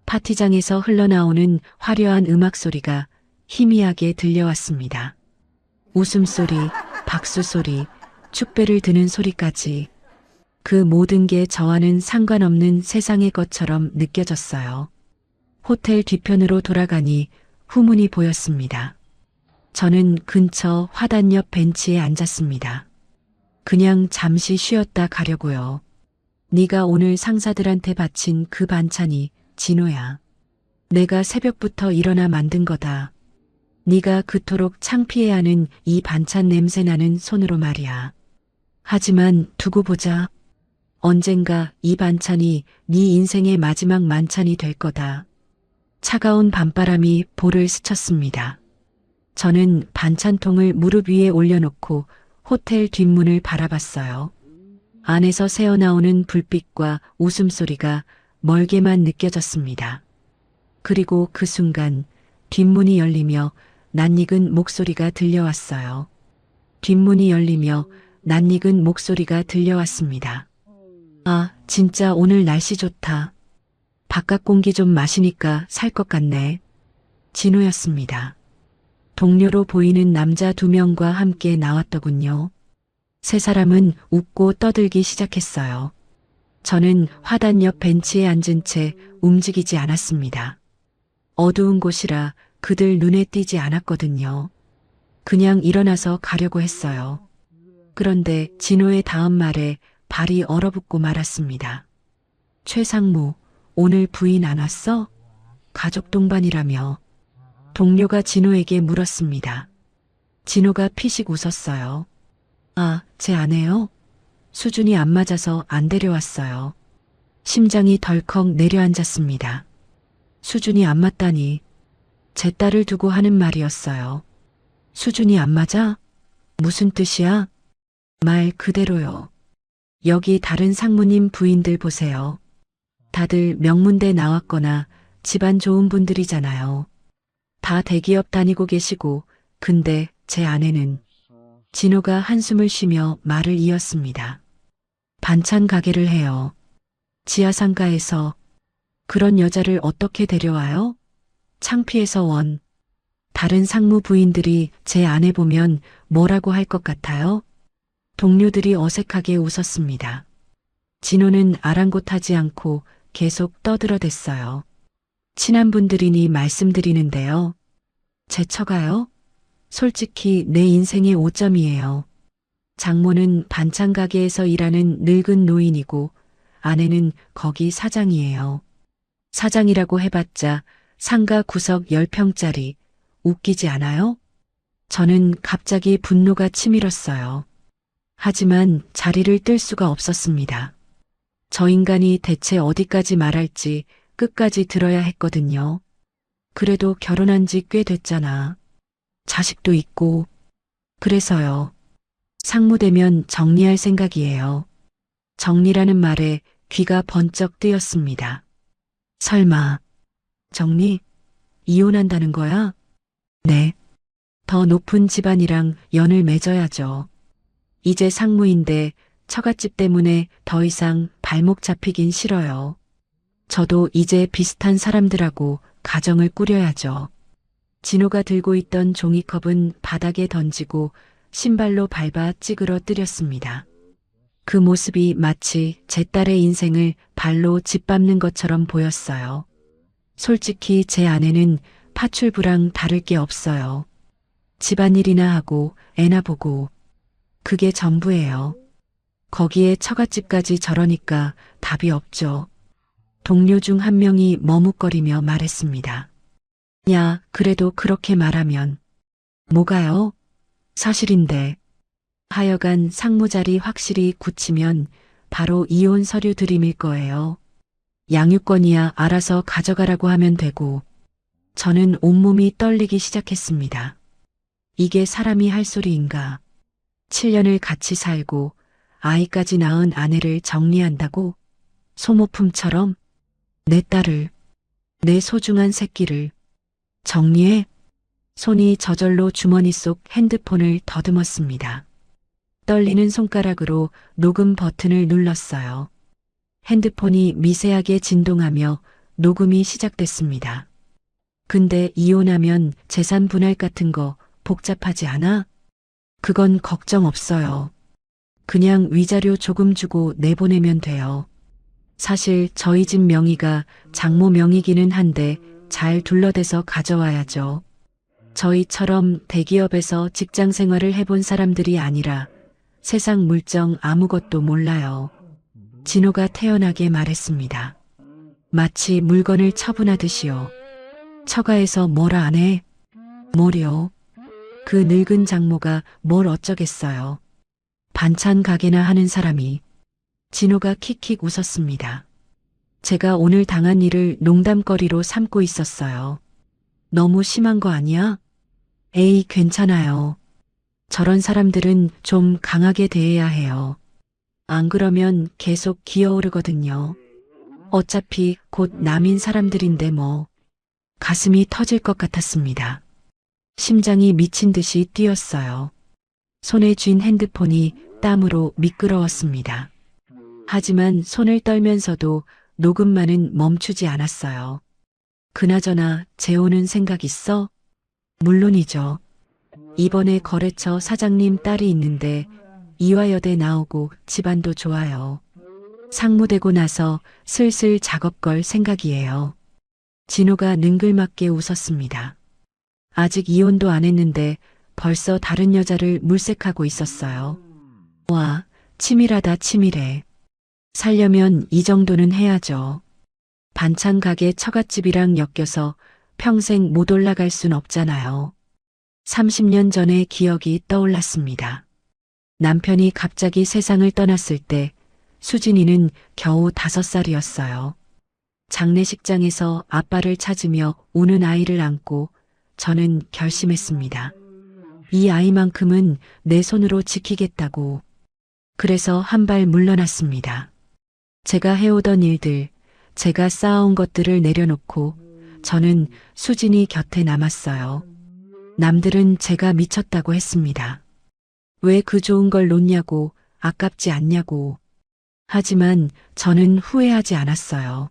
파티장에서 흘러나오는 화려한 음악 소리가 희미하게 들려왔습니다. 웃음소리, 박수소리, 축배를 드는 소리까지 그 모든 게 저와는 상관없는 세상의 것처럼 느껴졌어요. 호텔 뒤편으로 돌아가니 후문이 보였습니다. 저는 근처 화단 옆 벤치에 앉았습니다. 그냥 잠시 쉬었다 가려고요. 네가 오늘 상사들한테 바친 그 반찬이 진호야. 내가 새벽부터 일어나 만든 거다. 네가 그토록 창피해하는 이 반찬 냄새나는 손으로 말이야. 하지만 두고 보자. 언젠가 이 반찬이 네 인생의 마지막 만찬이 될 거다. 차가운 밤바람이 볼을 스쳤습니다. 저는 반찬통을 무릎 위에 올려놓고 호텔 뒷문을 바라봤어요. 안에서 새어나오는 불빛과 웃음소리가 멀게만 느껴졌습니다. 그리고 그 순간 뒷문이 열리며 낯익은 목소리가 들려왔어요. 뒷문이 열리며 낯익은 목소리가 들려왔습니다. 아, 진짜 오늘 날씨 좋다. 바깥 공기 좀 마시니까 살 것 같네. 진호였습니다. 동료로 보이는 남자 2명과 함께 나왔더군요. 세 사람은 웃고 떠들기 시작했어요. 저는 화단 옆 벤치에 앉은 채 움직이지 않았습니다. 어두운 곳이라 그들 눈에 띄지 않았거든요. 그냥 일어나서 가려고 했어요. 그런데 진호의 다음 말에 발이 얼어붙고 말았습니다. 최상무, 오늘 부인 안 왔어? 가족 동반이라며. 동료가 진호에게 물었습니다. 진호가 피식 웃었어요. 아, 제 아내요? 수준이 안 맞아서 안 데려왔어요. 심장이 덜컥 내려앉았습니다. 수준이 안 맞다니. 제 딸을 두고 하는 말이었어요. 수준이 안 맞아? 무슨 뜻이야? 말 그대로요. 여기 다른 상무님 부인들 보세요. 다들 명문대 나왔거나 집안 좋은 분들이잖아요. 다 대기업 다니고 계시고, 근데 제 아내는. 진호가 한숨을 쉬며 말을 이었습니다. 반찬 가게를 해요. 지하상가에서. 그런 여자를 어떻게 데려와요? 창피해서 원. 다른 상무 부인들이 제 아내 보면 뭐라고 할 것 같아요? 동료들이 어색하게 웃었습니다. 진호는 아랑곳하지 않고 계속 떠들어댔어요. 친한 분들이니 말씀드리는데요. 제 처가요? 솔직히 내 인생의 오점이에요. 장모는 반찬 가게에서 일하는 늙은 노인이고 아내는 거기 사장이에요. 사장이라고 해봤자 상가 구석 10평짜리. 웃기지 않아요? 저는 갑자기 분노가 치밀었어요. 하지만 자리를 뜰 수가 없었습니다. 저 인간이 대체 어디까지 말할지 끝까지 들어야 했거든요. 그래도 결혼한 지 꽤 됐잖아. 자식도 있고. 그래서요. 상무되면 정리할 생각이에요. 정리라는 말에 귀가 번쩍 뜨였습니다. 설마 정리? 이혼한다는 거야? 네. 더 높은 집안이랑 연을 맺어야죠. 이제 상무인데 처갓집 때문에 더 이상 발목 잡히긴 싫어요. 저도 이제 비슷한 사람들하고 가정을 꾸려야죠. 진호가 들고 있던 종이컵은 바닥에 던지고 신발로 밟아 찌그러뜨렸습니다. 그 모습이 마치 제 딸의 인생을 발로 짓밟는 것처럼 보였어요. 솔직히 제 아내는 파출부랑 다를 게 없어요. 집안일이나 하고 애나 보고. 그게 전부예요. 거기에 처갓집까지 저러니까 답이 없죠. 동료 중 한 명이 머뭇거리며 말했습니다. 야, 그래도 그렇게 말하면. 뭐가요? 사실인데. 하여간 상무 자리 확실히 굳히면 바로 이혼 서류 들이밀 거예요. 양육권이야 알아서 가져가라고 하면 되고. 저는 온몸이 떨리기 시작했습니다. 이게 사람이 할 소리인가. 7년을 같이 살고 아이까지 낳은 아내를 정리한다고? 소모품처럼? 내 딸을, 내 소중한 새끼를 정리해? 손이 저절로 주머니 속 핸드폰을 더듬었습니다. 떨리는 손가락으로 녹음 버튼을 눌렀어요. 핸드폰이 미세하게 진동하며 녹음이 시작됐습니다. 근데 이혼하면 재산 분할 같은 거 복잡하지 않아? 그건 걱정 없어요. 그냥 위자료 조금 주고 내보내면 돼요. 사실 저희 집 명의가 장모 명의기는 한데 잘 둘러대서 가져와야죠. 저희처럼 대기업에서 직장 생활을 해본 사람들이 아니라 세상 물정 아무것도 몰라요. 진호가 태연하게 말했습니다. 마치 물건을 처분하듯이요. 처가에서 뭐라 안 해? 뭐려? 그 늙은 장모가 뭘 어쩌겠어요. 반찬 가게나 하는 사람이. 진호가 킥킥 웃었습니다. 제가 오늘 당한 일을 농담거리로 삼고 있었어요. 너무 심한 거 아니야? 에이, 괜찮아요. 저런 사람들은 좀 강하게 대해야 해요. 안 그러면 계속 기어오르거든요. 어차피 곧 남인 사람들인데 뭐. 가슴이 터질 것 같았습니다. 심장이 미친 듯이 뛰었어요. 손에 쥔 핸드폰이 땀으로 미끄러웠습니다. 하지만 손을 떨면서도 녹음만은 멈추지 않았어요. 그나저나 재혼은 생각 있어? 물론이죠. 이번에 거래처 사장님 딸이 있는데 이화여대 나오고 집안도 좋아요. 상무되고 나서 슬슬 작업 걸 생각이에요. 진호가 능글맞게 웃었습니다. 아직 이혼도 안 했는데 벌써 다른 여자를 물색하고 있었어요. 와, 치밀하다 치밀해. 살려면 이 정도는 해야죠. 반찬 가게 처갓집이랑 엮여서 평생 못 올라갈 순 없잖아요. 30년 전의 기억이 떠올랐습니다. 남편이 갑자기 세상을 떠났을 때 수진이는 겨우 5살이었어요. 장례식장에서 아빠를 찾으며 우는 아이를 안고 저는 결심했습니다. 이 아이만큼은 내 손으로 지키겠다고. 그래서 한 발 물러났습니다. 제가 해오던 일들, 제가 쌓아온 것들을 내려놓고 저는 수진이 곁에 남았어요. 남들은 제가 미쳤다고 했습니다. 왜 그 좋은 걸 놓냐고, 아깝지 않냐고. 하지만 저는 후회하지 않았어요.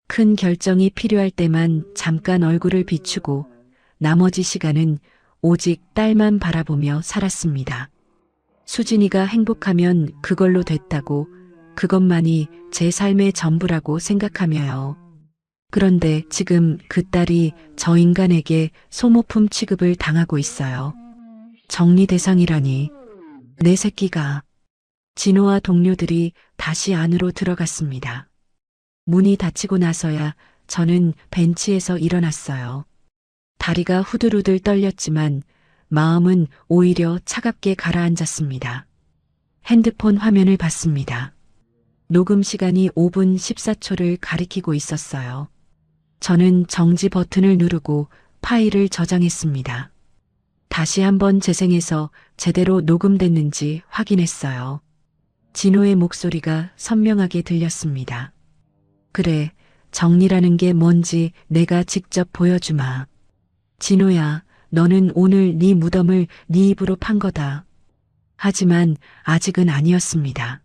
큰 결정이 필요할 때만 잠깐 얼굴을 비추고 나머지 시간은 오직 딸만 바라보며 살았습니다. 수진이가 행복하면 그걸로 됐다고, 그것만이 제 삶의 전부라고 생각하며요. 그런데 지금 그 딸이 저 인간에게 소모품 취급을 당하고 있어요. 정리 대상이라니. 내 새끼가. 진호와 동료들이 다시 안으로 들어갔습니다. 문이 닫히고 나서야 저는 벤치에서 일어났어요. 다리가 후들후들 떨렸지만 마음은 오히려 차갑게 가라앉았습니다. 핸드폰 화면을 봤습니다. 녹음 시간이 5분 14초를 가리키고 있었어요. 저는 정지 버튼을 누르고 파일을 저장했습니다. 다시 한번 재생해서 제대로 녹음됐는지 확인했어요. 진호의 목소리가 선명하게 들렸습니다. 그래, 정리라는 게 뭔지 내가 직접 보여주마. 진호야, 너는 오늘 네 무덤을 네 입으로 판 거다. 하지만 아직은 아니었습니다.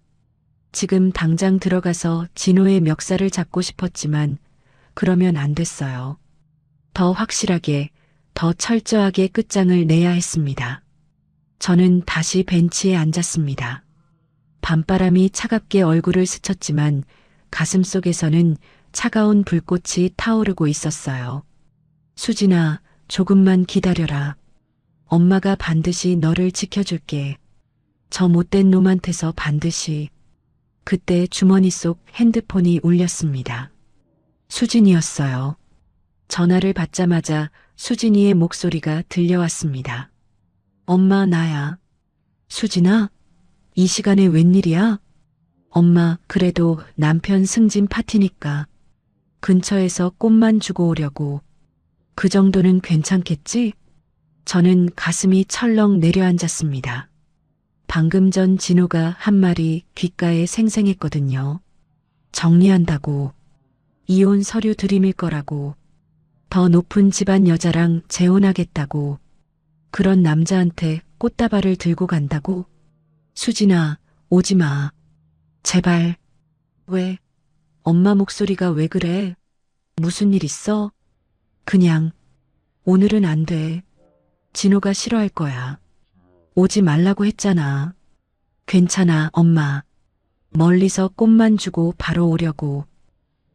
지금 당장 들어가서 진호의 멱살을 잡고 싶었지만 그러면 안 됐어요. 더 확실하게, 더 철저하게 끝장을 내야 했습니다. 저는 다시 벤치에 앉았습니다. 밤바람이 차갑게 얼굴을 스쳤지만 가슴속에서는 차가운 불꽃이 타오르고 있었어요. 수진아, 조금만 기다려라. 엄마가 반드시 너를 지켜줄게. 저 못된 놈한테서 반드시. 그때 주머니 속 핸드폰이 울렸습니다. 수진이었어요. 전화를 받자마자 수진이의 목소리가 들려왔습니다. 엄마, 나야. 수진아? 이 시간에 웬일이야? 엄마, 그래도 남편 승진 파티니까 근처에서 꽃만 주고 오려고. 그 정도는 괜찮겠지? 저는 가슴이 철렁 내려앉았습니다. 방금 전 진호가 한 말이 귓가에 생생했거든요. 정리한다고. 이혼 서류 들이밀 거라고. 더 높은 집안 여자랑 재혼하겠다고. 그런 남자한테 꽃다발을 들고 간다고? 수진아, 오지 마. 제발. 왜? 엄마 목소리가 왜 그래? 무슨 일 있어? 그냥 오늘은 안 돼. 진호가 싫어할 거야. 오지 말라고 했잖아. 괜찮아, 엄마. 멀리서 꽃만 주고 바로 오려고.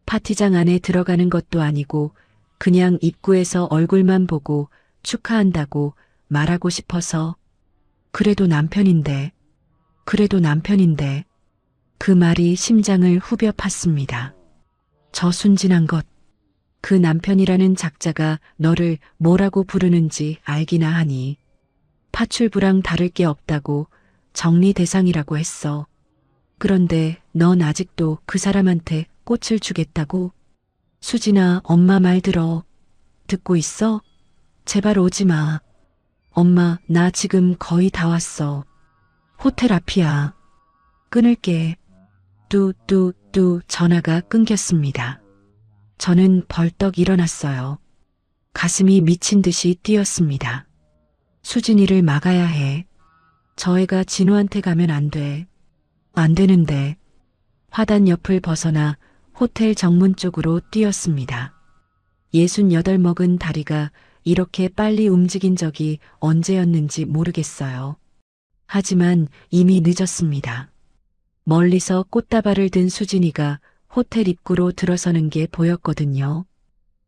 파티장 안에 들어가는 것도 아니고 그냥 입구에서 얼굴만 보고 축하한다고 말하고 싶어서. 그래도 남편인데. 그 말이 심장을 후벼 팠습니다. 저 순진한 것. 그 남편이라는 작자가 너를 뭐라고 부르는지 알기나 하니. 파출부랑 다를 게 없다고 정리 대상이라고 했어. 그런데 넌 아직도 그 사람한테 꽃을 주겠다고? 수진아, 엄마 말 들어. 듣고 있어? 제발 오지 마. 엄마, 나 지금 거의 다 왔어. 호텔 앞이야. 끊을게. 뚜 전화가 끊겼습니다. 저는 벌떡 일어났어요. 가슴이 미친 듯이 뛰었습니다. 수진이를 막아야 해. 저 애가 진호한테 가면 안 돼. 안 되는데. 화단 옆을 벗어나 호텔 정문 쪽으로 뛰었습니다. 68 먹은 다리가 이렇게 빨리 움직인 적이 언제였는지 모르겠어요. 하지만 이미 늦었습니다. 멀리서 꽃다발을 든 수진이가 호텔 입구로 들어서는 게 보였거든요.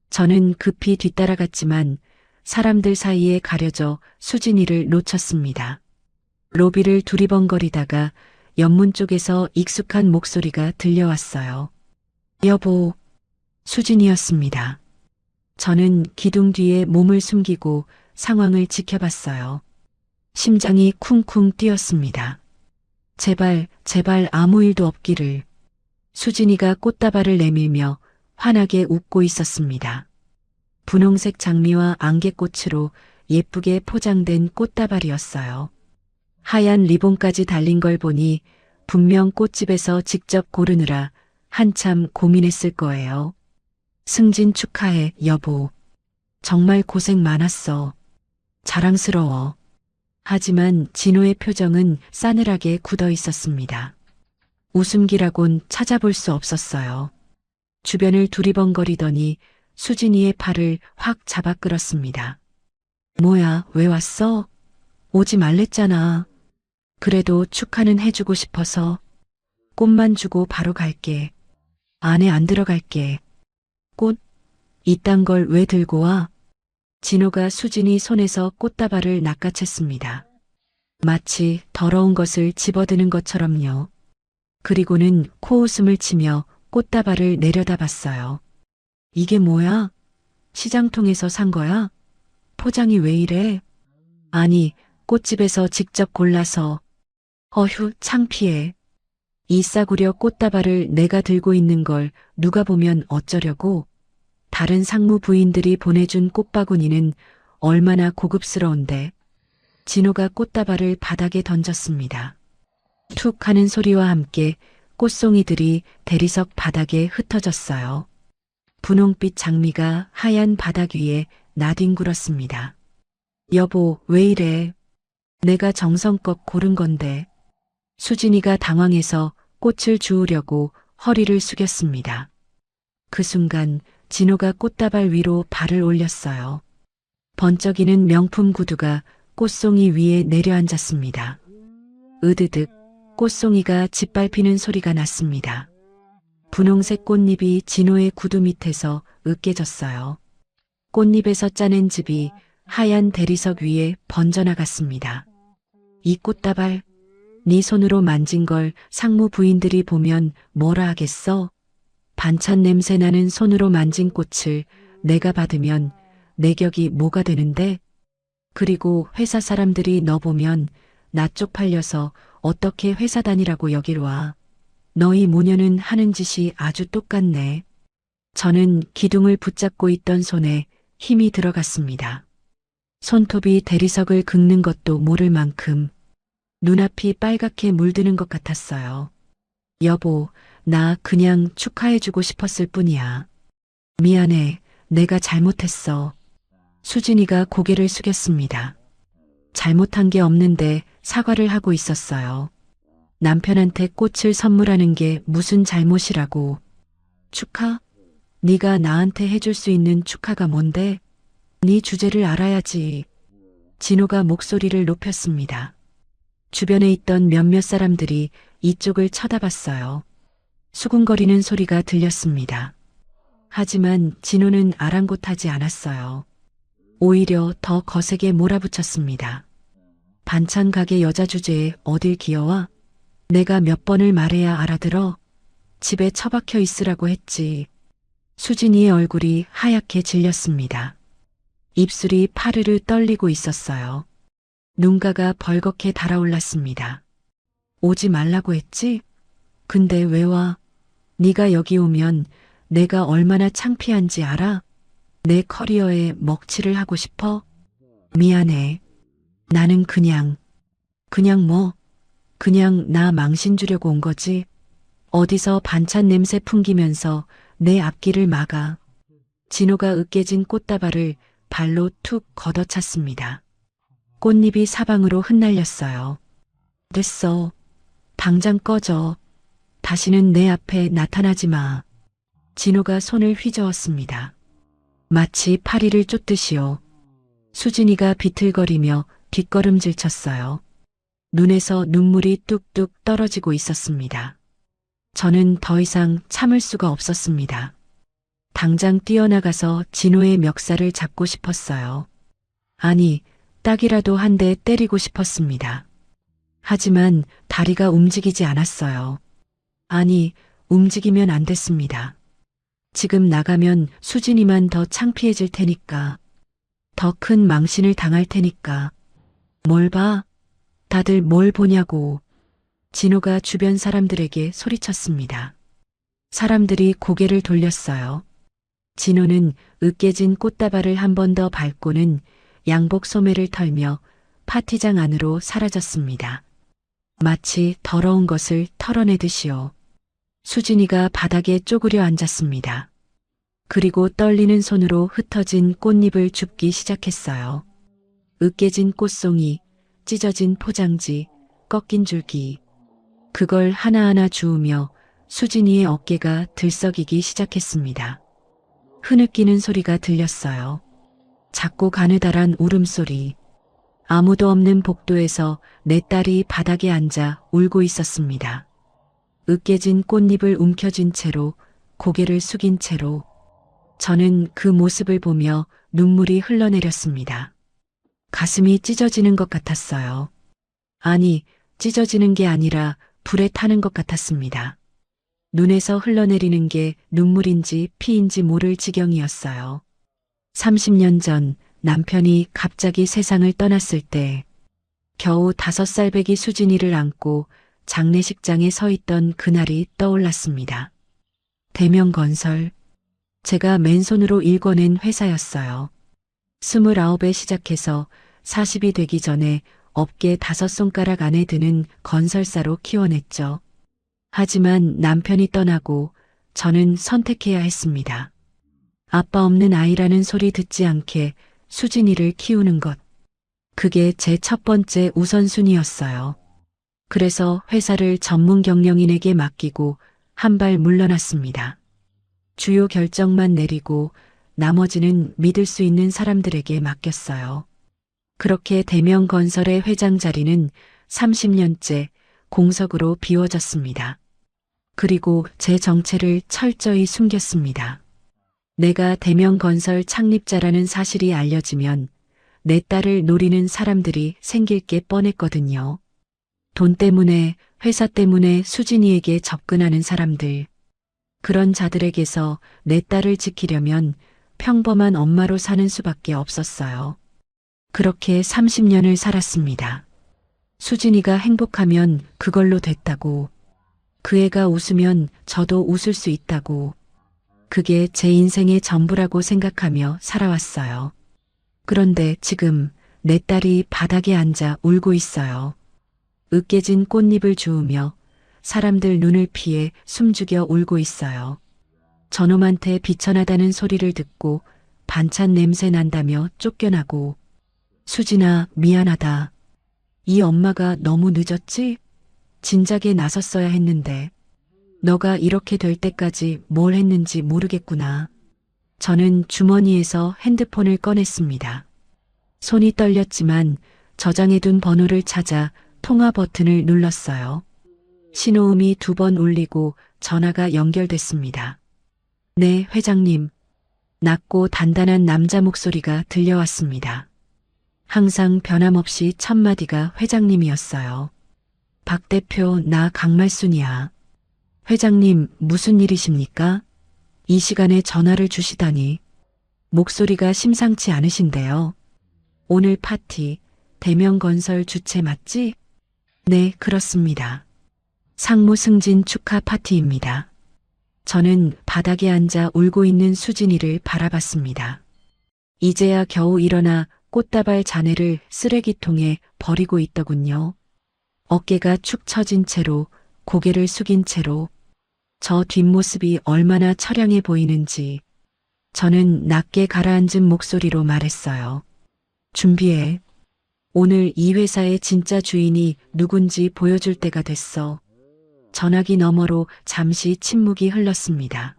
저는 급히 뒤따라갔지만 사람들 사이에 가려져 수진이를 놓쳤습니다. 로비를 두리번거리다가 옆문 쪽에서 익숙한 목소리가 들려왔어요. 여보, 수진이었습니다. 저는 기둥 뒤에 몸을 숨기고 상황을 지켜봤어요. 심장이 쿵쿵 뛰었습니다. 제발 아무 일도 없기를. 수진이가 꽃다발을 내밀며 환하게 웃고 있었습니다. 분홍색 장미와 안개꽃으로 예쁘게 포장된 꽃다발이었어요. 하얀 리본까지 달린 걸 보니 분명 꽃집에서 직접 고르느라 한참 고민했을 거예요. 승진 축하해, 여보. 정말 고생 많았어. 자랑스러워. 하지만 진호의 표정은 싸늘하게 굳어 있었습니다. 웃음기라곤 찾아볼 수 없었어요. 주변을 두리번거리더니 수진이의 팔을 확 잡아 끌었습니다. 뭐야, 왜 왔어? 오지 말랬잖아. 그래도 축하는 해주고 싶어서. 꽃만 주고 바로 갈게. 안에 안 들어갈게. 꽃? 이딴 걸 왜 들고 와? 진호가 수진이 손에서 꽃다발을 낚아챘습니다. 마치 더러운 것을 집어드는 것처럼요. 그리고는 코웃음을 치며 꽃다발을 내려다봤어요. 이게 뭐야? 시장통에서 산 거야? 포장이 왜 이래? 아니, 꽃집에서 직접 골라서. 어휴, 창피해. 이 싸구려 꽃다발을 내가 들고 있는 걸 누가 보면 어쩌려고? 다른 상무 부인들이 보내준 꽃바구니는 얼마나 고급스러운데. 진호가 꽃다발을 바닥에 던졌습니다. 툭 하는 소리와 함께 꽃송이들이 대리석 바닥에 흩어졌어요. 분홍빛 장미가 하얀 바닥 위에 나뒹굴었습니다. 여보, 왜 이래? 내가 정성껏 고른 건데. 수진이가 당황해서 꽃을 주우려고 허리를 숙였습니다. 그 순간 진호가 꽃다발 위로 발을 올렸어요. 번쩍이는 명품 구두가 꽃송이 위에 내려앉았습니다. 으드득 꽃송이가 짓밟히는 소리가 났습니다. 분홍색 꽃잎이 진호의 구두 밑에서 으깨졌어요. 꽃잎에서 짜낸 즙이 하얀 대리석 위에 번져나갔습니다. 이 꽃다발, 네 손으로 만진 걸 상무 부인들이 보면 뭐라 하겠어? 반찬 냄새 나는 손으로 만진 꽃을 내가 받으면 내 격이 뭐가 되는데? 그리고 회사 사람들이 너 보면 나 쪽팔려서 어떻게 회사 다니라고 여길 와. 너희 모녀는 하는 짓이 아주 똑같네. 저는 기둥을 붙잡고 있던 손에 힘이 들어갔습니다. 손톱이 대리석을 긁는 것도 모를 만큼 눈앞이 빨갛게 물드는 것 같았어요. 여보, 나 그냥 축하해주고 싶었을 뿐이야. 미안해, 내가 잘못했어. 수진이가 고개를 숙였습니다. 잘못한 게 없는데 사과를 하고 있었어요. 남편한테 꽃을 선물하는 게 무슨 잘못이라고. 축하? 네가 나한테 해줄 수 있는 축하가 뭔데? 네 주제를 알아야지. 진호가 목소리를 높였습니다. 주변에 있던 몇몇 사람들이 이쪽을 쳐다봤어요. 수군거리는 소리가 들렸습니다. 하지만 진호는 아랑곳하지 않았어요. 오히려 더 거세게 몰아붙였습니다. 반찬 가게 여자 주제에 어딜 기어와? 내가 몇 번을 말해야 알아들어? 집에 처박혀 있으라고 했지. 수진이의 얼굴이 하얗게 질렸습니다. 입술이 파르르 떨리고 있었어요. 눈가가 벌겋게 달아올랐습니다. 오지 말라고 했지? 근데 왜 와? 네가 여기 오면 내가 얼마나 창피한지 알아? 내 커리어에 먹칠을 하고 싶어? 미안해. 나는 그냥 뭐? 그냥 나 망신 주려고 온 거지. 어디서 반찬 냄새 풍기면서 내 앞길을 막아. 진호가 으깨진 꽃다발을 발로 툭 걷어찼습니다. 꽃잎이 사방으로 흩날렸어요. 됐어. 당장 꺼져. 다시는 내 앞에 나타나지 마. 진호가 손을 휘저었습니다. 마치 파리를 쫓듯이요. 수진이가 비틀거리며 뒷걸음질 쳤어요. 눈에서 눈물이 뚝뚝 떨어지고 있었습니다. 저는 더 이상 참을 수가 없었습니다. 당장 뛰어나가서 진호의 멱살을 잡고 싶었어요. 아니, 딱이라도 한 대 때리고 싶었습니다. 하지만 다리가 움직이지 않았어요. 아니, 움직이면 안 됐습니다. 지금 나가면 수진이만 더 창피해질 테니까. 더 큰 망신을 당할 테니까. 뭘 봐? 다들 뭘 보냐고. 진호가 주변 사람들에게 소리쳤습니다. 사람들이 고개를 돌렸어요. 진호는 으깨진 꽃다발을 한 번 더 밟고는 양복 소매를 털며 파티장 안으로 사라졌습니다. 마치 더러운 것을 털어내듯이요. 수진이가 바닥에 쪼그려 앉았습니다. 그리고 떨리는 손으로 흩어진 꽃잎을 줍기 시작했어요. 으깨진 꽃송이, 찢어진 포장지, 꺾인 줄기. 그걸 하나하나 주우며 수진이의 어깨가 들썩이기 시작했습니다. 흐느끼는 소리가 들렸어요. 작고 가느다란 울음소리. 아무도 없는 복도에서 내 딸이 바닥에 앉아 울고 있었습니다. 으깨진 꽃잎을 움켜쥔 채로, 고개를 숙인 채로. 저는 그 모습을 보며 눈물이 흘러내렸습니다. 가슴이 찢어지는 것 같았어요. 아니, 찢어지는 게 아니라 불에 타는 것 같았습니다. 눈에서 흘러내리는 게 눈물인지 피인지 모를 지경이었어요. 30년 전 남편이 갑자기 세상을 떠났을 때 겨우 5살 배기 수진이를 안고 장례식장에 서 있던 그날이 떠올랐습니다. 대명건설. 제가 맨손으로 일궈낸 회사였어요. 29에 시작해서 40이 되기 전에 업계 5손가락 안에 드는 건설사로 키워냈죠. 하지만 남편이 떠나고 저는 선택해야 했습니다. 아빠 없는 아이라는 소리 듣지 않게 수진이를 키우는 것. 그게 제 첫 번째 우선순위였어요. 그래서 회사를 전문 경영인에게 맡기고 한 발 물러났습니다. 주요 결정만 내리고 나머지는 믿을 수 있는 사람들에게 맡겼어요. 그렇게 대명건설의 회장 자리는 30년째 공석으로 비워졌습니다. 그리고 제 정체를 철저히 숨겼습니다. 내가 대명건설 창립자라는 사실이 알려지면 내 딸을 노리는 사람들이 생길 게 뻔했거든요. 돈 때문에, 회사 때문에 수진이에게 접근하는 사람들. 그런 자들에게서 내 딸을 지키려면 평범한 엄마로 사는 수밖에 없었어요. 그렇게 30년을 살았습니다. 수진이가 행복하면 그걸로 됐다고. 그 애가 웃으면 저도 웃을 수 있다고. 그게 제 인생의 전부라고 생각하며 살아왔어요. 그런데 지금 내 딸이 바닥에 앉아 울고 있어요. 으깨진 꽃잎을 주우며 사람들 눈을 피해 숨죽여 울고 있어요. 저놈한테 비천하다는 소리를 듣고 반찬 냄새 난다며 쫓겨나고. 수진아, 미안하다. 이 엄마가 너무 늦었지? 진작에 나섰어야 했는데. 너가 이렇게 될 때까지 뭘 했는지 모르겠구나. 저는 주머니에서 핸드폰을 꺼냈습니다. 손이 떨렸지만 저장해둔 번호를 찾아 통화 버튼을 눌렀어요. 신호음이 2번 울리고 전화가 연결됐습니다. 네, 회장님. 낮고 단단한 남자 목소리가 들려왔습니다. 항상 변함없이 첫 마디가 회장님이었어요. 박 대표, 나 강말순이야. 회장님, 무슨 일이십니까? 이 시간에 전화를 주시다니. 목소리가 심상치 않으신데요. 오늘 파티, 대명건설 주최 맞지? 네, 그렇습니다. 상무 승진 축하 파티입니다. 저는 바닥에 앉아 울고 있는 수진이를 바라봤습니다. 이제야 겨우 일어나 꽃다발 잔해를 쓰레기통에 버리고 있더군요. 어깨가 축 처진 채로 고개를 숙인 채로 저 뒷모습이 얼마나 처량해 보이는지 저는 낮게 가라앉은 목소리로 말했어요. 준비해. 오늘 이 회사의 진짜 주인이 누군지 보여줄 때가 됐어. 전화기 너머로 잠시 침묵이 흘렀습니다.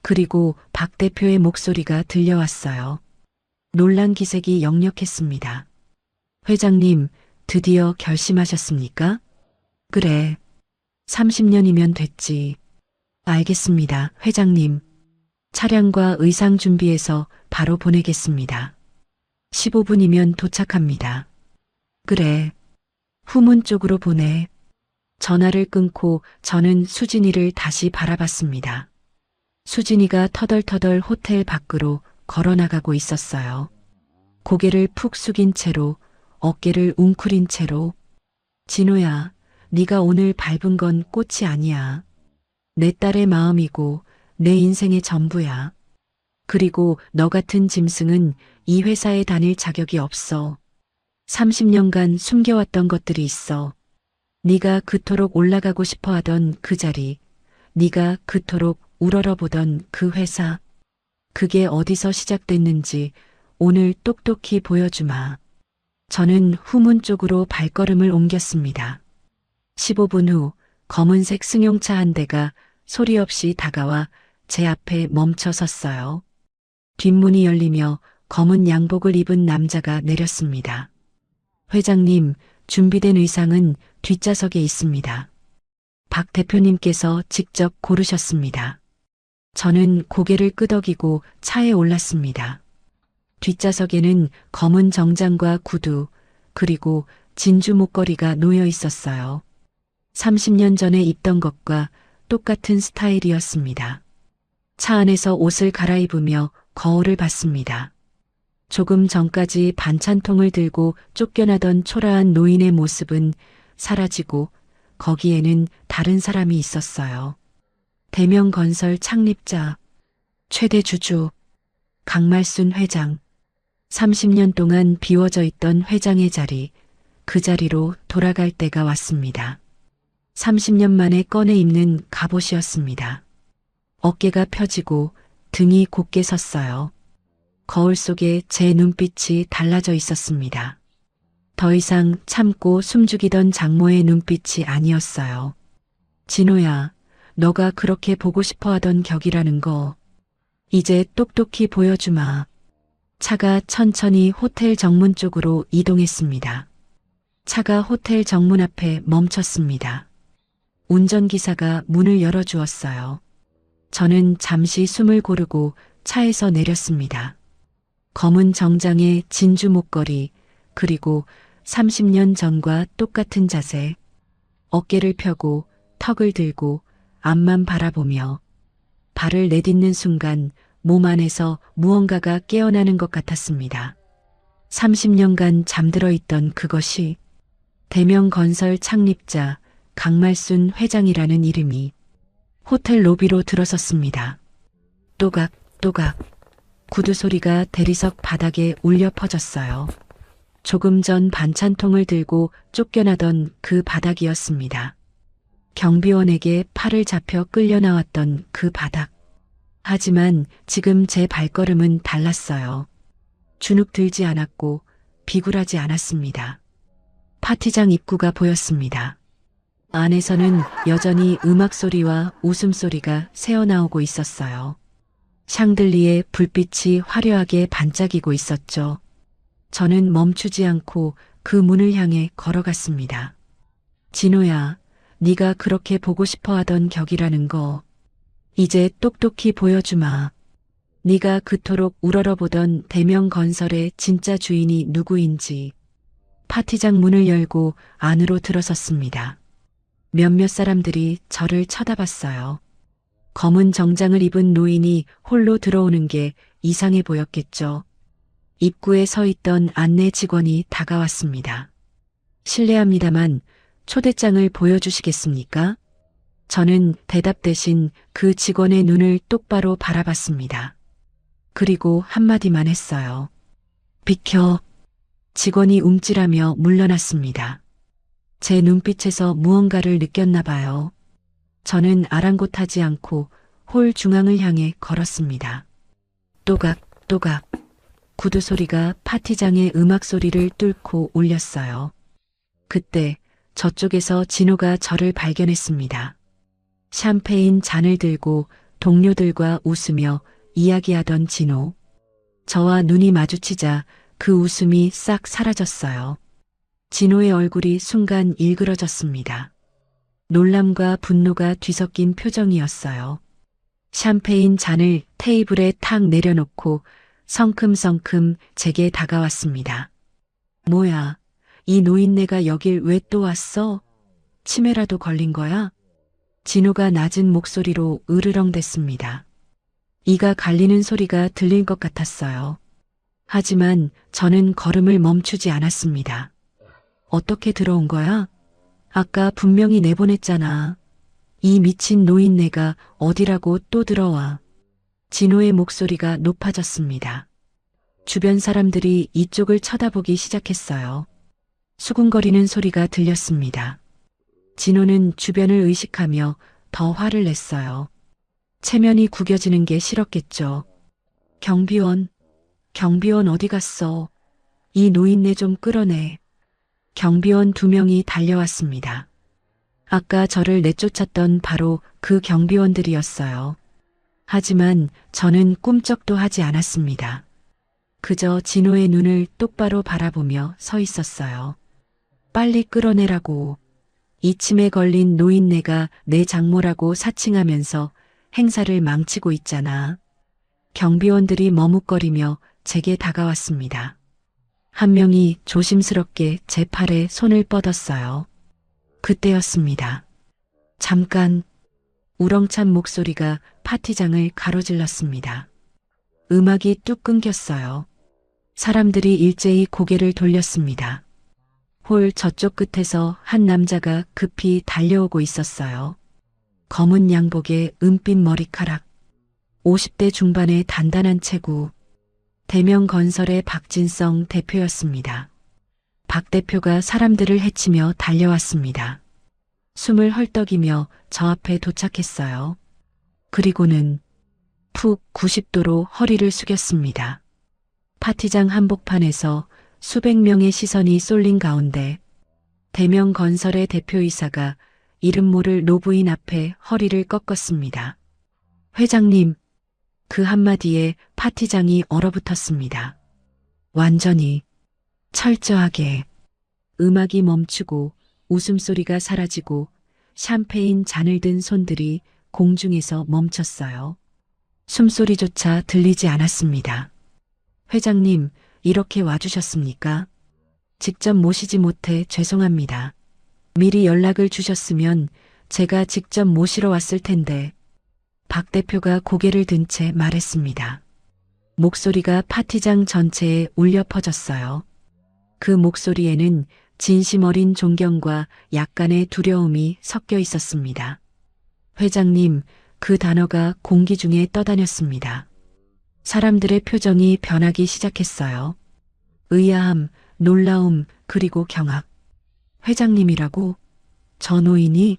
그리고 박 대표의 목소리가 들려왔어요. 놀란 기색이 역력했습니다. 회장님, 드디어 결심하셨습니까? 그래. 30년이면 됐지. 알겠습니다, 회장님. 차량과 의상 준비해서 바로 보내겠습니다. 15분이면 도착합니다. 그래. 후문 쪽으로 보내. 전화를 끊고 저는 수진이를 다시 바라봤습니다. 수진이가 터덜터덜 호텔 밖으로 걸어나가고 있었어요. 고개를 푹 숙인 채로 어깨를 웅크린 채로 진호야, 네가 오늘 밟은 건 꽃이 아니야. 내 딸의 마음이고 내 인생의 전부야. 그리고 너 같은 짐승은 이 회사에 다닐 자격이 없어. 30년간 숨겨왔던 것들이 있어. 네가 그토록 올라가고 싶어 하던 그 자리, 네가 그토록 우러러보던 그 회사, 그게 어디서 시작됐는지 오늘 똑똑히 보여주마. 저는 후문 쪽으로 발걸음을 옮겼습니다. 15분 후 검은색 승용차 한 대가 소리 없이 다가와 제 앞에 멈춰 섰어요. 뒷문이 열리며 검은 양복을 입은 남자가 내렸습니다. 회장님, 준비된 의상은 뒷좌석에 있습니다. 박 대표님께서 직접 고르셨습니다. 저는 고개를 끄덕이고 차에 올랐습니다. 뒷좌석에는 검은 정장과 구두, 그리고 진주 목걸이가 놓여 있었어요. 30년 전에 입던 것과 똑같은 스타일이었습니다. 차 안에서 옷을 갈아입으며 거울을 봤습니다. 조금 전까지 반찬통을 들고 쫓겨나던 초라한 노인의 모습은 사라지고 거기에는 다른 사람이 있었어요. 대명건설 창립자, 최대 주주, 강말순 회장. 30년 동안 비워져 있던 회장의 자리, 그 자리로 돌아갈 때가 왔습니다. 30년 만에 꺼내 입는 갑옷이었습니다. 어깨가 펴지고 등이 곧게 섰어요. 거울 속에 제 눈빛이 달라져 있었습니다. 더 이상 참고 숨죽이던 장모의 눈빛이 아니었어요. 진호야, 너가 그렇게 보고 싶어 하던 격이라는 거, 이제 똑똑히 보여주마. 차가 천천히 호텔 정문 쪽으로 이동했습니다. 차가 호텔 정문 앞에 멈췄습니다. 운전기사가 문을 열어주었어요. 저는 잠시 숨을 고르고 차에서 내렸습니다. 검은 정장에 진주 목걸이, 그리고 30년 전과 똑같은 자세, 어깨를 펴고 턱을 들고 앞만 바라보며 발을 내딛는 순간 몸 안에서 무언가가 깨어나는 것 같았습니다. 30년간 잠들어 있던 그것이 대명건설 창립자 강말순 회장이라는 이름이 호텔 로비로 들어섰습니다. 또각또각 구두 소리가 대리석 바닥에 울려 퍼졌어요. 조금 전 반찬통을 들고 쫓겨나던 그 바닥이었습니다. 경비원에게 팔을 잡혀 끌려 나왔던 그 바닥. 하지만 지금 제 발걸음은 달랐어요. 주눅 들지 않았고 비굴하지 않았습니다. 파티장 입구가 보였습니다. 안에서는 여전히 음악 소리와 웃음소리가 새어나오고 있었어요. 샹들리에 불빛이 화려하게 반짝이고 있었죠. 저는 멈추지 않고 그 문을 향해 걸어갔습니다. 진호야, 네가 그렇게 보고 싶어 하던 격이라는 거 이제 똑똑히 보여주마. 네가 그토록 우러러보던 대명건설의 진짜 주인이 누구인지. 파티장 문을 열고 안으로 들어섰습니다. 몇몇 사람들이 저를 쳐다봤어요. 검은 정장을 입은 노인이 홀로 들어오는 게 이상해 보였겠죠. 입구에 서 있던 안내 직원이 다가왔습니다. 실례합니다만 초대장을 보여주시겠습니까? 저는 대답 대신 그 직원의 눈을 똑바로 바라봤습니다. 그리고 한마디만 했어요. 비켜. 직원이 움찔하며 물러났습니다. 제 눈빛에서 무언가를 느꼈나 봐요. 저는 아랑곳하지 않고 홀 중앙을 향해 걸었습니다. 또각또각 구두 소리가 파티장의 음악 소리를 뚫고 울렸어요. 그때 저쪽에서 진호가 저를 발견했습니다. 샴페인 잔을 들고 동료들과 웃으며 이야기하던 진호. 저와 눈이 마주치자 그 웃음이 싹 사라졌어요. 진호의 얼굴이 순간 일그러졌습니다. 놀람과 분노가 뒤섞인 표정이었어요. 샴페인 잔을 테이블에 탁 내려놓고 성큼성큼 제게 다가왔습니다. 뭐야, 이 노인네가 여길 왜 또 왔어? 치매라도 걸린 거야? 진호가 낮은 목소리로 으르렁댔습니다. 이가 갈리는 소리가 들릴 것 같았어요. 하지만 저는 걸음을 멈추지 않았습니다. 어떻게 들어온 거야? 아까 분명히 내보냈잖아. 이 미친 노인네가 어디라고 또 들어와. 진호의 목소리가 높아졌습니다. 주변 사람들이 이쪽을 쳐다보기 시작했어요. 수군거리는 소리가 들렸습니다. 진호는 주변을 의식하며 더 화를 냈어요. 체면이 구겨지는 게 싫었겠죠. 경비원 어디 갔어? 이 노인네 좀 끌어내. 경비원 2명이 달려왔습니다. 아까 저를 내쫓았던 바로 그 경비원들이었어요. 하지만 저는 꿈쩍도 하지 않았습니다. 그저 진호의 눈을 똑바로 바라보며 서 있었어요. 빨리 끌어내라고. 이 침에 걸린 노인네가 내 장모라고 사칭하면서 행사를 망치고 있잖아. 경비원들이 머뭇거리며 제게 다가왔습니다. 한 명이 조심스럽게 제 팔에 손을 뻗었어요. 그때였습니다. 잠깐. 우렁찬 목소리가 파티장을 가로질렀습니다. 음악이 뚝 끊겼어요. 사람들이 일제히 고개를 돌렸습니다. 홀 저쪽 끝에서 한 남자가 급히 달려오고 있었어요. 검은 양복에 은빛 머리카락, 50대 중반의 단단한 체구, 대명건설의 박진성 대표였습니다. 박 대표가 사람들을 해치며 달려왔습니다. 숨을 헐떡이며 저 앞에 도착했어요. 그리고는 푹 90도로 허리를 숙였습니다. 파티장 한복판에서 수백 명의 시선이 쏠린 가운데 대명건설의 대표이사가 이름 모를 노부인 앞에 허리를 꺾었습니다. 회장님, 그 한마디에 파티장이 얼어붙었습니다. 완전히, 철저하게. 음악이 멈추고 웃음소리가 사라지고 샴페인 잔을 든 손들이 공중에서 멈췄어요. 숨소리조차 들리지 않았습니다. 회장님, 이렇게 와주셨습니까? 직접 모시지 못해 죄송합니다. 미리 연락을 주셨으면 제가 직접 모시러 왔을 텐데. 박 대표가 고개를 든 채 말했습니다. 목소리가 파티장 전체에 울려 퍼졌어요. 그 목소리에는 진심 어린 존경과 약간의 두려움이 섞여 있었습니다. 회장님, 그 단어가 공기 중에 떠다녔습니다. 사람들의 표정이 변하기 시작했어요. 의아함, 놀라움, 그리고 경악. 회장님이라고? 저 노인이?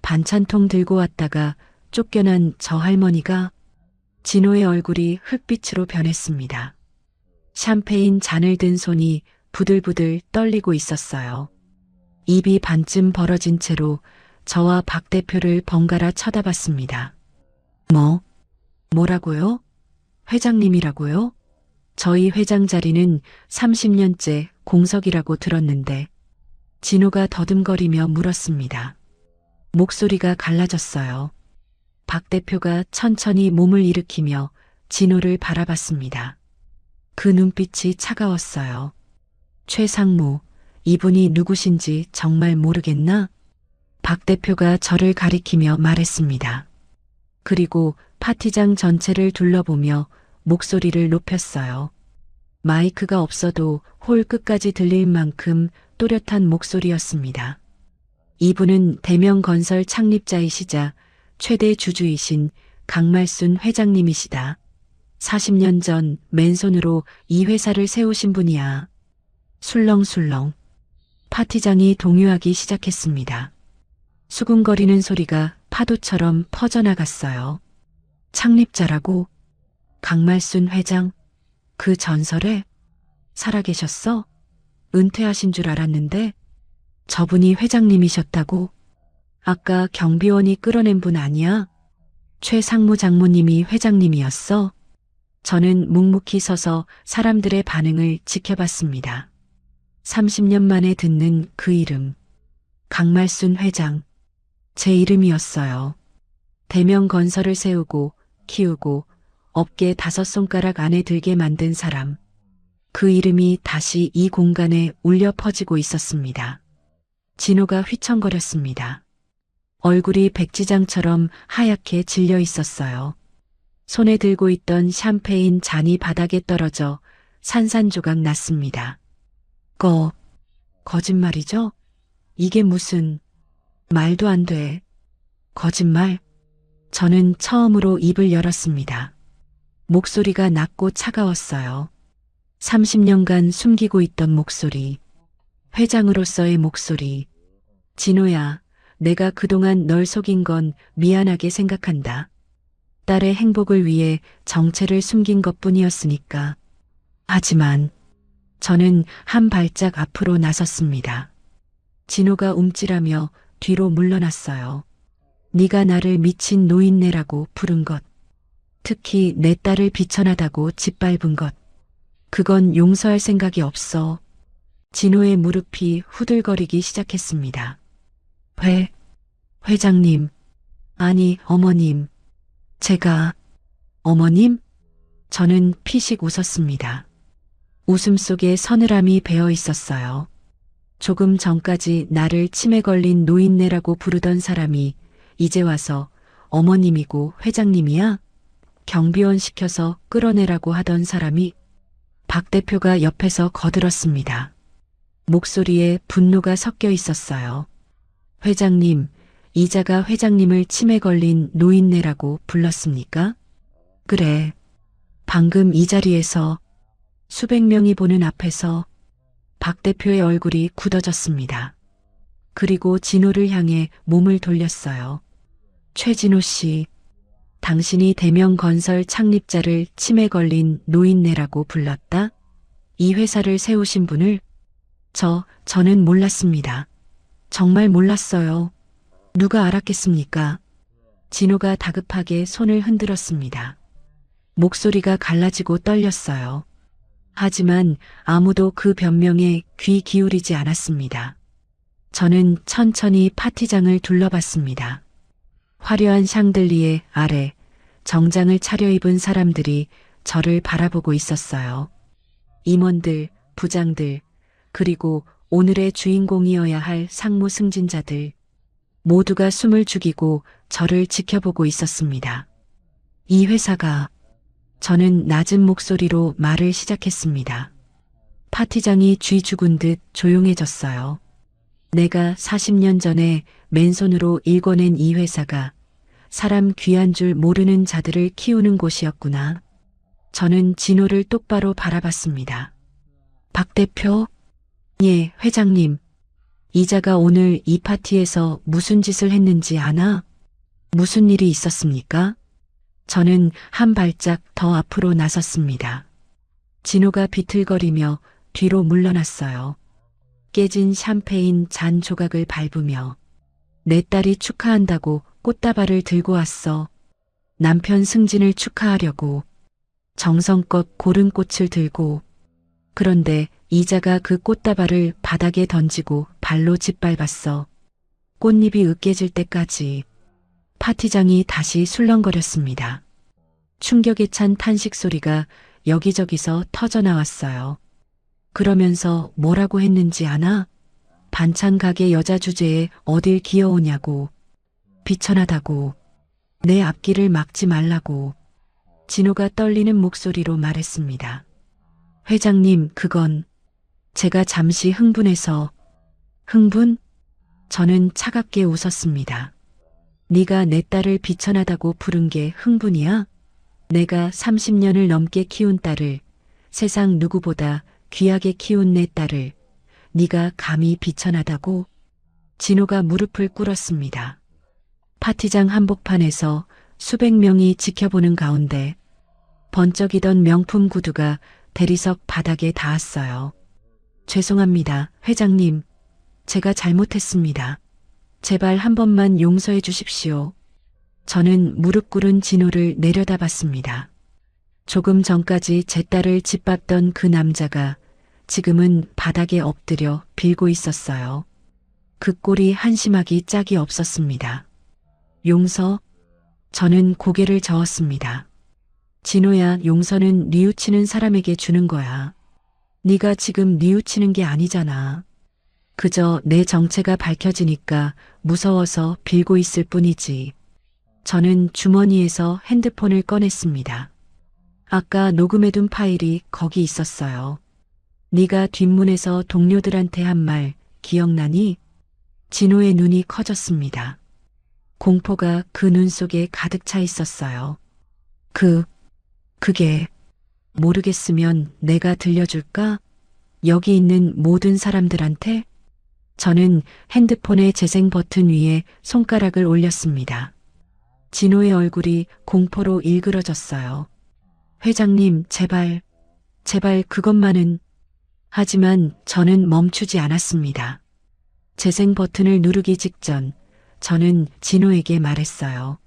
반찬통 들고 왔다가 쫓겨난 저 할머니가? 진호의 얼굴이 흙빛으로 변했습니다. 샴페인 잔을 든 손이 부들부들 떨리고 있었어요. 입이 반쯤 벌어진 채로 저와 박 대표를 번갈아 쳐다봤습니다. 뭐라고요? 회장님이라고요? 저희 회장 자리는 30년째 공석이라고 들었는데 진호가 더듬거리며 물었습니다. 목소리가 갈라졌어요. 박 대표가 천천히 몸을 일으키며 진호를 바라봤습니다. 그 눈빛이 차가웠어요. 최상무, 이분이 누구신지 정말 모르겠나? 박 대표가 저를 가리키며 말했습니다. 그리고 파티장 전체를 둘러보며 목소리를 높였어요. 마이크가 없어도 홀 끝까지 들릴 만큼 또렷한 목소리였습니다. 이분은 대명건설 창립자이시자 최대 주주이신 강말순 회장님이시다. 40년 전 맨손으로 이 회사를 세우신 분이야. 술렁술렁. 파티장이 동요하기 시작했습니다. 수군거리는 소리가 파도처럼 퍼져나갔어요. 창립자라고? 강말순 회장? 그 전설에? 살아계셨어? 은퇴하신 줄 알았는데 저분이 회장님이셨다고? 아까 경비원이 끌어낸 분 아니야? 최상무 장모님이 회장님이었어? 저는 묵묵히 서서 사람들의 반응을 지켜봤습니다. 30년 만에 듣는 그 이름. 강말순 회장. 제 이름이었어요. 대명건설을 세우고 키우고 업계 5손가락 안에 들게 만든 사람. 그 이름이 다시 이 공간에 울려 퍼지고 있었습니다. 진호가 휘청거렸습니다. 얼굴이 백지장처럼 하얗게 질려 있었어요. 손에 들고 있던 샴페인 잔이 바닥에 떨어져 산산조각 났습니다. 거짓말이죠? 이게 무슨... 말도 안 돼. 거짓말? 저는 처음으로 입을 열었습니다. 목소리가 낮고 차가웠어요. 30년간 숨기고 있던 목소리. 회장으로서의 목소리. 진호야, 내가 그동안 널 속인 건 미안하게 생각한다. 딸의 행복을 위해 정체를 숨긴 것뿐이었으니까. 하지만 저는 한 발짝 앞으로 나섰습니다. 진호가 움찔하며 뒤로 물러났어요. 네가 나를 미친 노인네라고 부른 것. 특히 내 딸을 비천하다고 짓밟은 것. 그건 용서할 생각이 없어. 진호의 무릎이 후들거리기 시작했습니다. 회장님. 아니, 어머님. 제가... 어머님? 저는 피식 웃었습니다. 웃음 속에 서늘함이 배어 있었어요. 조금 전까지 나를 치매 걸린 노인네라고 부르던 사람이 이제 와서 어머님이고 회장님이야? 경비원 시켜서 끌어내라고 하던 사람이? 박 대표가 옆에서 거들었습니다. 목소리에 분노가 섞여 있었어요. 회장님, 이자가 회장님을 치매 걸린 노인네라고 불렀습니까? 그래. 방금 이 자리에서 수백 명이 보는 앞에서 박 대표의 얼굴이 굳어졌습니다. 그리고 진호를 향해 몸을 돌렸어요. 최진호 씨, 당신이 대명건설 창립자를 치매 걸린 노인네라고 불렀다? 이 회사를 세우신 분을? 저는 몰랐습니다. 정말 몰랐어요. 누가 알았겠습니까? 진호가 다급하게 손을 흔들었습니다. 목소리가 갈라지고 떨렸어요. 하지만 아무도 그 변명에 귀 기울이지 않았습니다. 저는 천천히 파티장을 둘러봤습니다. 화려한 샹들리에 아래 정장을 차려입은 사람들이 저를 바라보고 있었어요. 임원들, 부장들, 그리고 오늘의 주인공이어야 할 상무 승진자들. 모두가 숨을 죽이고 저를 지켜보고 있었습니다. 이 회사가... 저는 낮은 목소리로 말을 시작했습니다. 파티장이 쥐 죽은 듯 조용해졌어요. 내가 40년 전에 맨손으로 일궈낸 이 회사가 사람 귀한 줄 모르는 자들을 키우는 곳이었구나. 저는 진호를 똑바로 바라봤습니다. 박 대표? 예, 회장님. 이자가 오늘 이 파티에서 무슨 짓을 했는지 아나? 무슨 일이 있었습니까? 저는 한 발짝 더 앞으로 나섰습니다. 진호가 비틀거리며 뒤로 물러났어요. 깨진 샴페인 잔 조각을 밟으며 내 딸이 축하한다고 꽃다발을 들고 왔어. 남편 승진을 축하하려고 정성껏 고른 꽃을 들고. 그런데 이자가 그 꽃다발을 바닥에 던지고 발로 짓밟았어. 꽃잎이 으깨질 때까지. 파티장이 다시 술렁거렸습니다. 충격에 찬 탄식 소리가 여기저기서 터져 나왔어요. 그러면서 뭐라고 했는지 아나? 반찬 가게 여자 주제에 어딜 기어오냐고. 비천하다고. 내 앞길을 막지 말라고. 진호가 떨리는 목소리로 말했습니다. 회장님, 그건 제가 잠시 흥분해서. 흥분? 저는 차갑게 웃었습니다. 네가 내 딸을 비천하다고 부른 게 흥분이야? 내가 30년을 넘게 키운 딸을, 세상 누구보다 귀하게 키운 내 딸을 네가 감히 비천하다고? 진호가 무릎을 꿇었습니다. 파티장 한복판에서 수백 명이 지켜보는 가운데 번쩍이던 명품 구두가 대리석 바닥에 닿았어요. 죄송합니다, 회장님. 제가 잘못했습니다. 제발 한 번만 용서해 주십시오. 저는 무릎 꿇은 진호를 내려다봤습니다. 조금 전까지 제 딸을 짓밟던 그 남자가 지금은 바닥에 엎드려 빌고 있었어요. 그 꼴이 한심하기 짝이 없었습니다. 용서? 저는 고개를 저었습니다. 진호야, 용서는 뉘우치는 사람에게 주는 거야. 네가 지금 뉘우치는 게 아니잖아. 그저 내 정체가 밝혀지니까 무서워서 빌고 있을 뿐이지. 저는 주머니에서 핸드폰을 꺼냈습니다. 아까 녹음해둔 파일이 거기 있었어요. 네가 뒷문에서 동료들한테 한 말 기억나니? 진호의 눈이 커졌습니다. 공포가 그 눈 속에 가득 차 있었어요. 그게 모르겠으면 내가 들려줄까? 여기 있는 모든 사람들한테? 저는 핸드폰의 재생 버튼 위에 손가락을 올렸습니다. 진호의 얼굴이 공포로 일그러졌어요. 회장님, 제발 그것만은. 하지만 저는 멈추지 않았습니다. 재생 버튼을 누르기 직전 저는 진호에게 말했어요.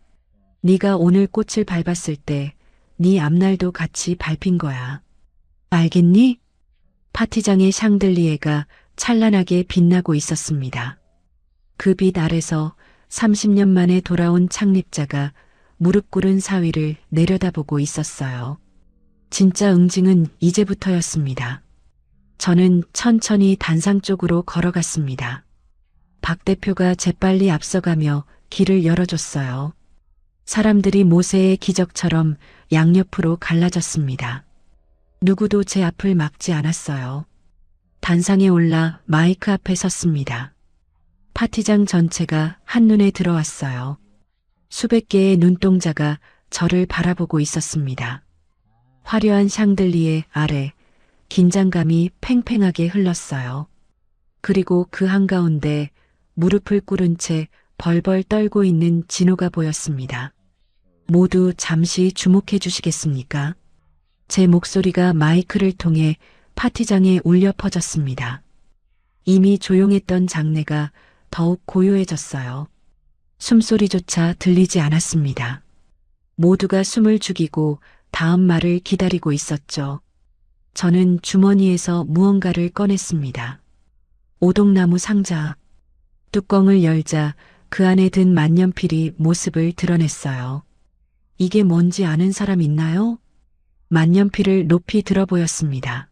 네가 오늘 꽃을 밟았을 때 네 앞날도 같이 밟힌 거야. 알겠니? 파티장의 샹들리에가 찬란하게 빛나고 있었습니다. 그 빛 아래서 30년 만에 돌아온 창립자가 무릎 꿇은 사위를 내려다보고 있었어요. 진짜 응징은 이제부터였습니다. 저는 천천히 단상 쪽으로 걸어갔습니다. 박 대표가 재빨리 앞서가며 길을 열어줬어요. 사람들이 모세의 기적처럼 양옆으로 갈라졌습니다. 누구도 제 앞을 막지 않았어요. 단상에 올라 마이크 앞에 섰습니다. 파티장 전체가 한눈에 들어왔어요. 수백 개의 눈동자가 저를 바라보고 있었습니다. 화려한 샹들리에 아래 긴장감이 팽팽하게 흘렀어요. 그리고 그 한가운데 무릎을 꿇은 채 벌벌 떨고 있는 진호가 보였습니다. 모두 잠시 주목해 주시겠습니까? 제 목소리가 마이크를 통해 파티장에 울려 퍼졌습니다. 이미 조용했던 장내가 더욱 고요해졌어요. 숨소리조차 들리지 않았습니다. 모두가 숨을 죽이고 다음 말을 기다리고 있었죠. 저는 주머니에서 무언가를 꺼냈습니다. 오동나무 상자. 뚜껑을 열자 그 안에 든 만년필이 모습을 드러냈어요. 이게 뭔지 아는 사람 있나요? 만년필을 높이 들어 보였습니다.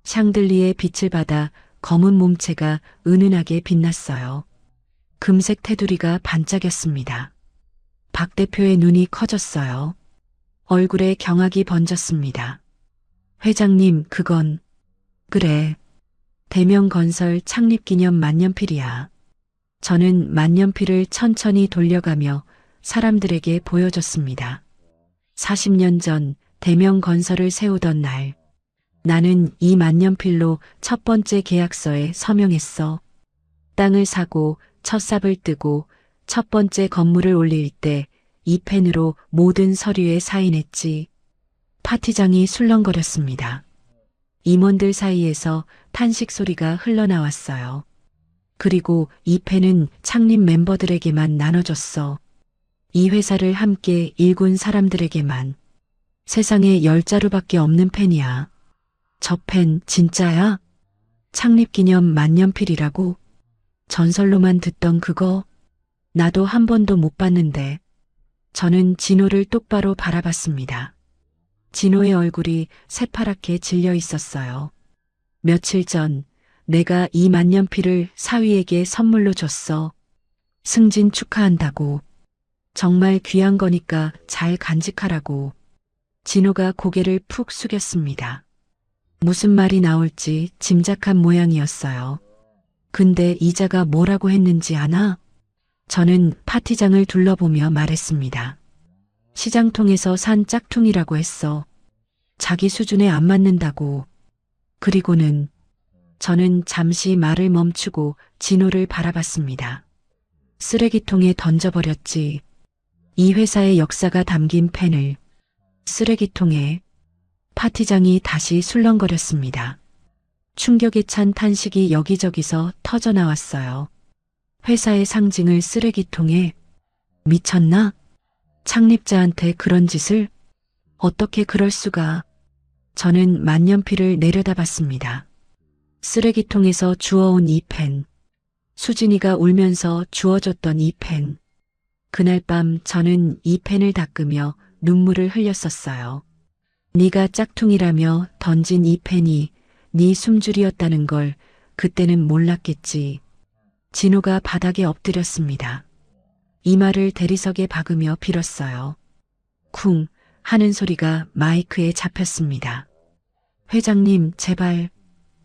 샹들리에 빛을 받아 검은 몸체가 은은하게 빛났어요. 금색 테두리가 반짝였습니다. 박 대표의 눈이 커졌어요. 얼굴에 경악이 번졌습니다. 회장님, 그건... 그래. 대명건설 창립기념 만년필이야. 저는 만년필을 천천히 돌려가며 사람들에게 보여줬습니다. 40년 전 대명건설을 세우던 날, 나는 이 만년필로 첫 번째 계약서에 서명했어. 땅을 사고 첫 삽을 뜨고 첫 번째 건물을 올릴 때 이 펜으로 모든 서류에 사인했지. 파티장이 술렁거렸습니다. 임원들 사이에서 탄식 소리가 흘러나왔어요. 그리고 이 펜은 창립 멤버들에게만 나눠줬어. 이 회사를 함께 일군 사람들에게만. 세상에 10자루밖에 없는 펜이야. 저 펜 진짜야? 창립기념 만년필이라고? 전설로만 듣던 그거? 나도 한 번도 못 봤는데. 저는 진호를 똑바로 바라봤습니다. 진호의 얼굴이 새파랗게 질려 있었어요. 며칠 전 내가 이 만년필을 사위에게 선물로 줬어. 승진 축하한다고. 정말 귀한 거니까 잘 간직하라고. 진호가 고개를 푹 숙였습니다. 무슨 말이 나올지 짐작한 모양이었어요. 근데 이자가 뭐라고 했는지 아나? 저는 파티장을 둘러보며 말했습니다. 시장통에서 산 짝퉁이라고 했어. 자기 수준에 안 맞는다고. 그리고는 저는 잠시 말을 멈추고 진호를 바라봤습니다. 쓰레기통에 던져버렸지. 이 회사의 역사가 담긴 펜을. 쓰레기통에. 파티장이 다시 술렁거렸습니다. 충격에 찬 탄식이 여기저기서 터져나왔어요. 회사의 상징을 쓰레기통에. 미쳤나? 창립자한테 그런 짓을? 어떻게 그럴 수가? 저는 만년필을 내려다봤습니다. 쓰레기통에서 주워온 이 펜. 수진이가 울면서 주워줬던 이 펜. 그날 밤 저는 이 펜을 닦으며 눈물을 흘렸었어요. 네가 짝퉁이라며 던진 이 펜이 네 숨줄이었다는 걸 그때는 몰랐겠지. 진호가 바닥에 엎드렸습니다. 이마를 대리석에 박으며 빌었어요. 쿵 하는 소리가 마이크에 잡혔습니다. 회장님, 제발.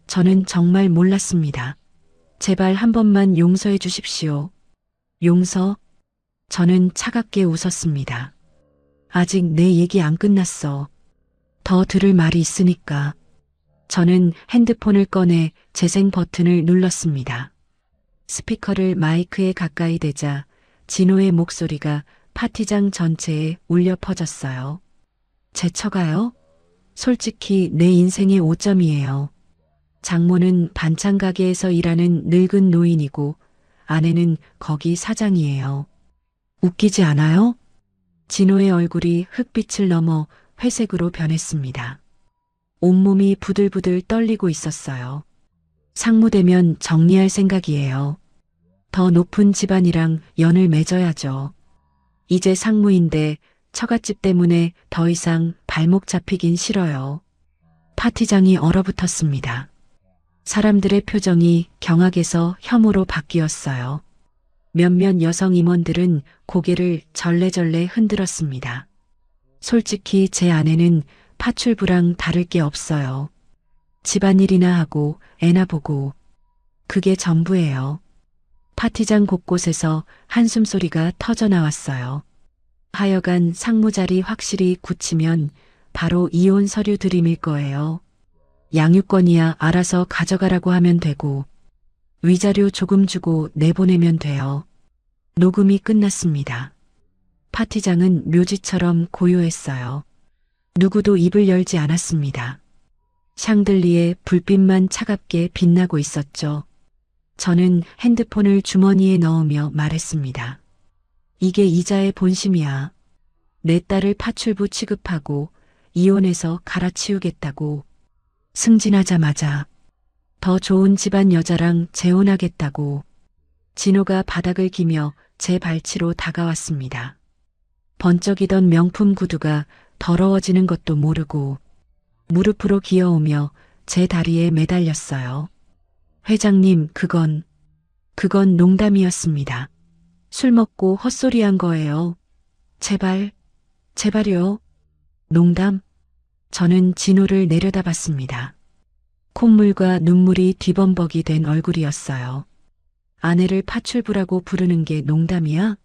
저는 정말 몰랐습니다. 제발 한 번만 용서해 주십시오. 용서? 저는 차갑게 웃었습니다. 아직 내 얘기 안 끝났어. 더 들을 말이 있으니까. 저는 핸드폰을 꺼내 재생 버튼을 눌렀습니다. 스피커를 마이크에 가까이 대자 진호의 목소리가 파티장 전체에 울려 퍼졌어요. 제 처가요? 솔직히 내 인생의 오점이에요. 장모는 반찬 가게에서 일하는 늙은 노인이고 아내는 거기 사장이에요. 웃기지 않아요? 진호의 얼굴이 흑빛을 넘어 회색으로 변했습니다. 온몸이 부들부들 떨리고 있었어요. 상무되면 정리할 생각이에요. 더 높은 집안이랑 연을 맺어야죠. 이제 상무인데 처갓집 때문에 더 이상 발목 잡히긴 싫어요. 파티장이 얼어붙었습니다. 사람들의 표정이 경악에서 혐오로 바뀌었어요. 몇몇 여성 임원들은 고개를 절레절레 흔들었습니다. 솔직히 제 아내는 파출부랑 다를 게 없어요. 집안일이나 하고 애나 보고. 그게 전부예요. 파티장 곳곳에서 한숨소리가 터져나왔어요. 하여간 상무자리 확실히 굳히면 바로 이혼 서류 들이밀 거예요. 양육권이야 알아서 가져가라고 하면 되고 위자료 조금 주고 내보내면 돼요. 녹음이 끝났습니다. 파티장은 묘지처럼 고요했어요. 누구도 입을 열지 않았습니다. 샹들리에 불빛만 차갑게 빛나고 있었죠. 저는 핸드폰을 주머니에 넣으며 말했습니다. 이게 이자의 본심이야. 내 딸을 파출부 취급하고 이혼해서 갈아치우겠다고. 승진하자마자 더 좋은 집안 여자랑 재혼하겠다고. 진호가 바닥을 기며 제 발치로 다가왔습니다. 번쩍이던 명품 구두가 더러워지는 것도 모르고 무릎으로 기어오며 제 다리에 매달렸어요. 회장님, 그건 농담이었습니다. 술 먹고 헛소리한 거예요. 제발요. 농담? 저는 진호를 내려다봤습니다. 콧물과 눈물이 뒤범벅이 된 얼굴이었어요. 아내를 파출부라고 부르는 게 농담이야?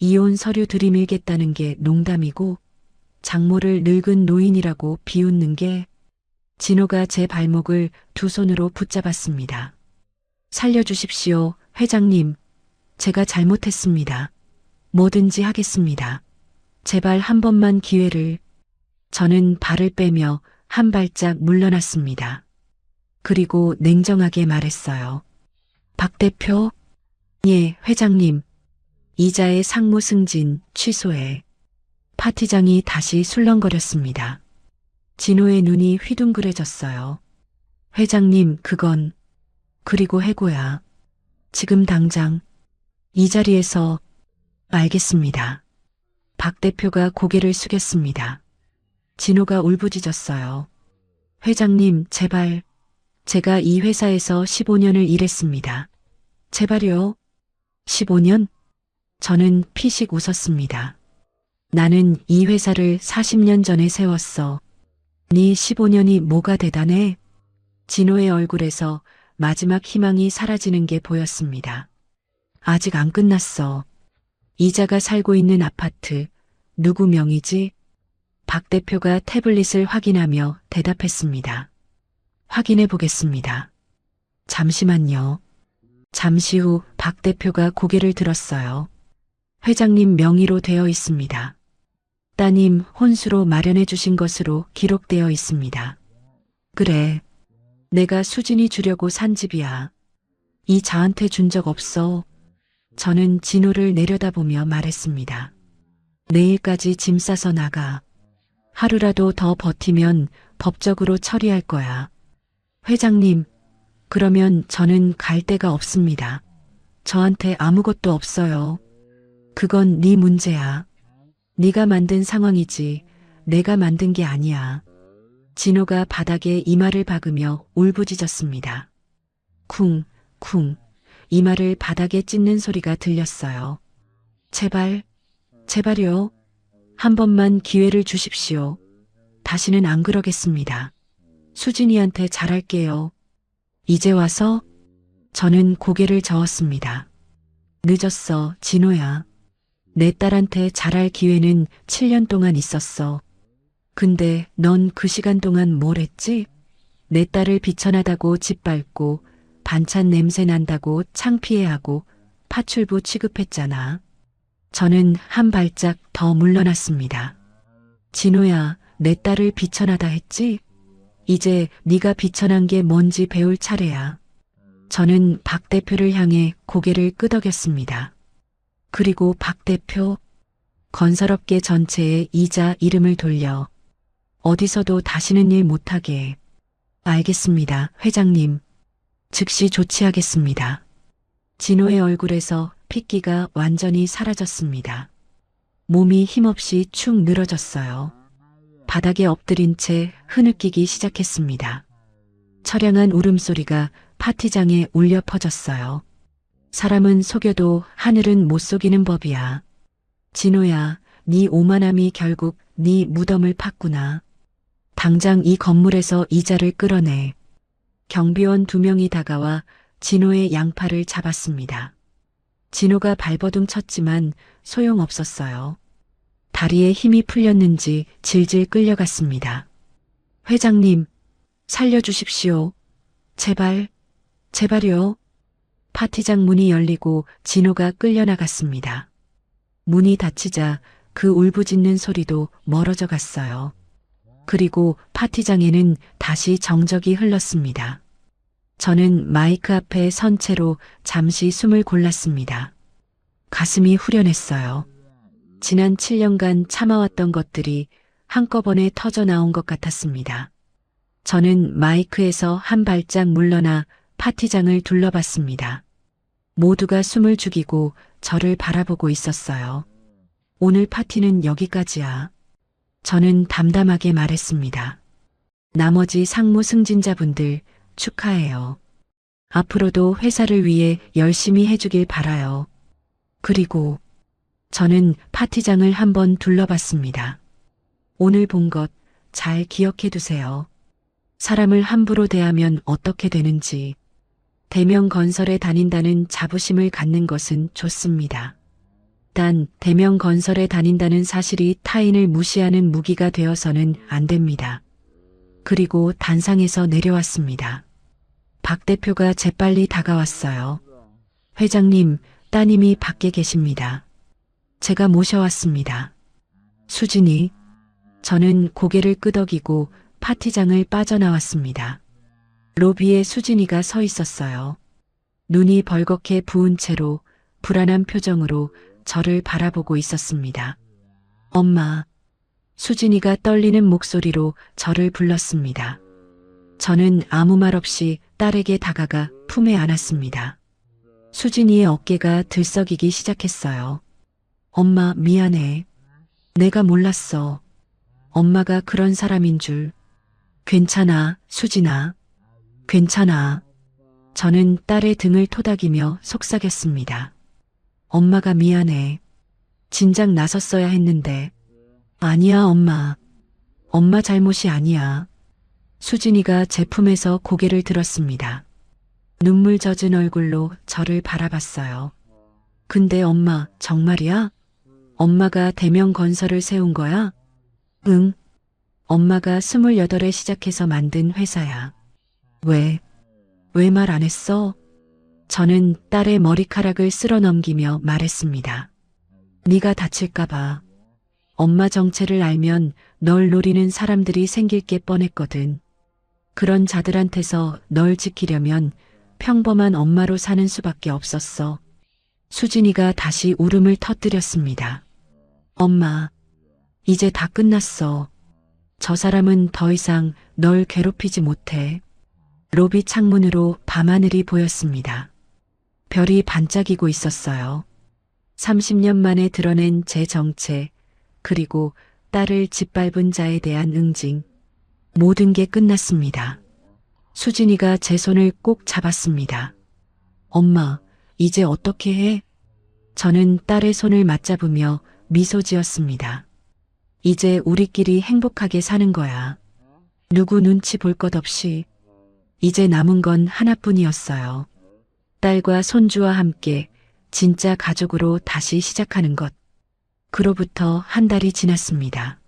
이혼 서류 들이밀겠다는 게 농담이고 장모를 늙은 노인이라고 비웃는 게. 진호가 제 발목을 두 손으로 붙잡았습니다. 살려주십시오, 회장님. 제가 잘못했습니다. 뭐든지 하겠습니다. 제발 한 번만 기회를. 저는 발을 빼며 한 발짝 물러났습니다. 그리고 냉정하게 말했어요. 박 대표? 예, 회장님. 이자의 상무 승진 취소해. 파티장이 다시 술렁거렸습니다. 진호의 눈이 휘둥그레졌어요. 회장님, 그건. 그리고 해고야. 지금 당장. 이 자리에서. 알겠습니다. 박 대표가 고개를 숙였습니다. 진호가 울부짖었어요. 회장님, 제발. 제가 이 회사에서 15년을 일했습니다. 제발요. 15년? 저는 피식 웃었습니다. 나는 이 회사를 40년 전에 세웠어. 네 15년이 뭐가 대단해? 진호의 얼굴에서 마지막 희망이 사라지는 게 보였습니다. 아직 안 끝났어. 이자가 살고 있는 아파트, 누구 명의지? 박 대표가 태블릿을 확인하며 대답했습니다. 확인해 보겠습니다. 잠시만요. 잠시 후 박 대표가 고개를 들었어요. 회장님 명의로 되어 있습니다. 따님 혼수로 마련해 주신 것으로 기록되어 있습니다. 그래. 내가 수진이 주려고 산 집이야. 이 자한테 준 적 없어. 저는 진호를 내려다보며 말했습니다. 내일까지 짐 싸서 나가. 하루라도 더 버티면 법적으로 처리할 거야. 회장님, 그러면 저는 갈 데가 없습니다. 저한테 아무것도 없어요. 그건 네 문제야. 네가 만든 상황이지 내가 만든 게 아니야. 진호가 바닥에 이마를 박으며 울부짖었습니다. 쿵, 쿵. 이마를 바닥에 찢는 소리가 들렸어요. 제발, 제발요. 한 번만 기회를 주십시오. 다시는 안 그러겠습니다. 수진이한테 잘할게요. 이제 와서? 저는 고개를 저었습니다. 늦었어, 진호야. 내 딸한테 잘할 기회는 7년 동안 있었어. 근데 넌 그 시간 동안 뭘 했지? 내 딸을 비천하다고 짓밟고 반찬 냄새 난다고 창피해하고 파출부 취급했잖아. 저는 한 발짝 더 물러났습니다. 진호야, 내 딸을 비천하다 했지? 이제 네가 비천한 게 뭔지 배울 차례야. 저는 박 대표를 향해 고개를 끄덕였습니다. 그리고 박 대표, 건설업계 전체에 이자 이름을 돌려 어디서도 다시는 일 못하게. 알겠습니다, 회장님. 즉시 조치하겠습니다. 진호의 얼굴에서 핏기가 완전히 사라졌습니다. 몸이 힘없이 축 늘어졌어요. 바닥에 엎드린 채 흐느끼기 시작했습니다. 처량한 울음소리가 파티장에 울려 퍼졌어요. 사람은 속여도 하늘은 못 속이는 법이야. 진호야, 네 오만함이 결국 네 무덤을 팠구나. 당장 이 건물에서 이자를 끌어내. 경비원 2명이 다가와 진호의 양팔을 잡았습니다. 진호가 발버둥 쳤지만 소용없었어요. 다리에 힘이 풀렸는지 질질 끌려갔습니다. 회장님, 살려주십시오. 제발, 제발요. 파티장 문이 열리고 진호가 끌려나갔습니다. 문이 닫히자 그 울부짖는 소리도 멀어져 갔어요. 그리고 파티장에는 다시 정적이 흘렀습니다. 저는 마이크 앞에 선 채로 잠시 숨을 골랐습니다. 가슴이 후련했어요. 지난 7년간 참아왔던 것들이 한꺼번에 터져 나온 것 같았습니다. 저는 마이크에서 한 발짝 물러나 파티장을 둘러봤습니다. 모두가 숨을 죽이고 저를 바라보고 있었어요. 오늘 파티는 여기까지야. 저는 담담하게 말했습니다. 나머지 상무 승진자분들 축하해요. 앞으로도 회사를 위해 열심히 해주길 바라요. 그리고 저는 파티장을 한번 둘러봤습니다. 오늘 본 것 잘 기억해 두세요. 사람을 함부로 대하면 어떻게 되는지, 대명 건설에 다닌다는 자부심을 갖는 것은 좋습니다. 단 대명 건설에 다닌다는 사실이 타인을 무시하는 무기가 되어서는 안 됩니다. 그리고 단상에서 내려왔습니다. 박 대표가 재빨리 다가왔어요. 회장님, 따님이 밖에 계십니다. 제가 모셔왔습니다. 수진이. 저는 고개를 끄덕이고 파티장을 빠져나왔습니다. 로비에 수진이가 서 있었어요. 눈이 벌겋게 부은 채로 불안한 표정으로 저를 바라보고 있었습니다. 엄마. 수진이가 떨리는 목소리로 저를 불렀습니다. 저는 아무 말 없이 딸에게 다가가 품에 안았습니다. 수진이의 어깨가 들썩이기 시작했어요. 엄마, 미안해. 내가 몰랐어. 엄마가 그런 사람인 줄. 괜찮아, 수진아. 괜찮아. 저는 딸의 등을 토닥이며 속삭였습니다. 엄마가 미안해. 진작 나섰어야 했는데. 아니야, 엄마. 엄마 잘못이 아니야. 수진이가 제 품에서 고개를 들었습니다. 눈물 젖은 얼굴로 저를 바라봤어요. 근데 엄마, 정말이야? 엄마가 대명 건설을 세운 거야? 응. 엄마가 28에 시작해서 만든 회사야. 왜 말 안 했어? 저는 딸의 머리카락을 쓸어 넘기며 말했습니다. 네가 다칠까봐. 엄마 정체를 알면 널 노리는 사람들이 생길 게 뻔했거든. 그런 자들한테서 널 지키려면 평범한 엄마로 사는 수밖에 없었어. 수진이가 다시 울음을 터뜨렸습니다. 엄마, 이제 다 끝났어. 저 사람은 더 이상 널 괴롭히지 못해. 로비 창문으로 밤하늘이 보였습니다. 별이 반짝이고 있었어요. 30년 만에 드러낸 제 정체, 그리고 딸을 짓밟은 자에 대한 응징. 모든 게 끝났습니다. 수진이가 제 손을 꼭 잡았습니다. 엄마, 이제 어떻게 해? 저는 딸의 손을 맞잡으며 미소 지었습니다. 이제 우리끼리 행복하게 사는 거야. 누구 눈치 볼 것 없이. 이제 남은 건 하나뿐이었어요. 딸과 손주와 함께 진짜 가족으로 다시 시작하는 것. 그로부터 한 달이 지났습니다.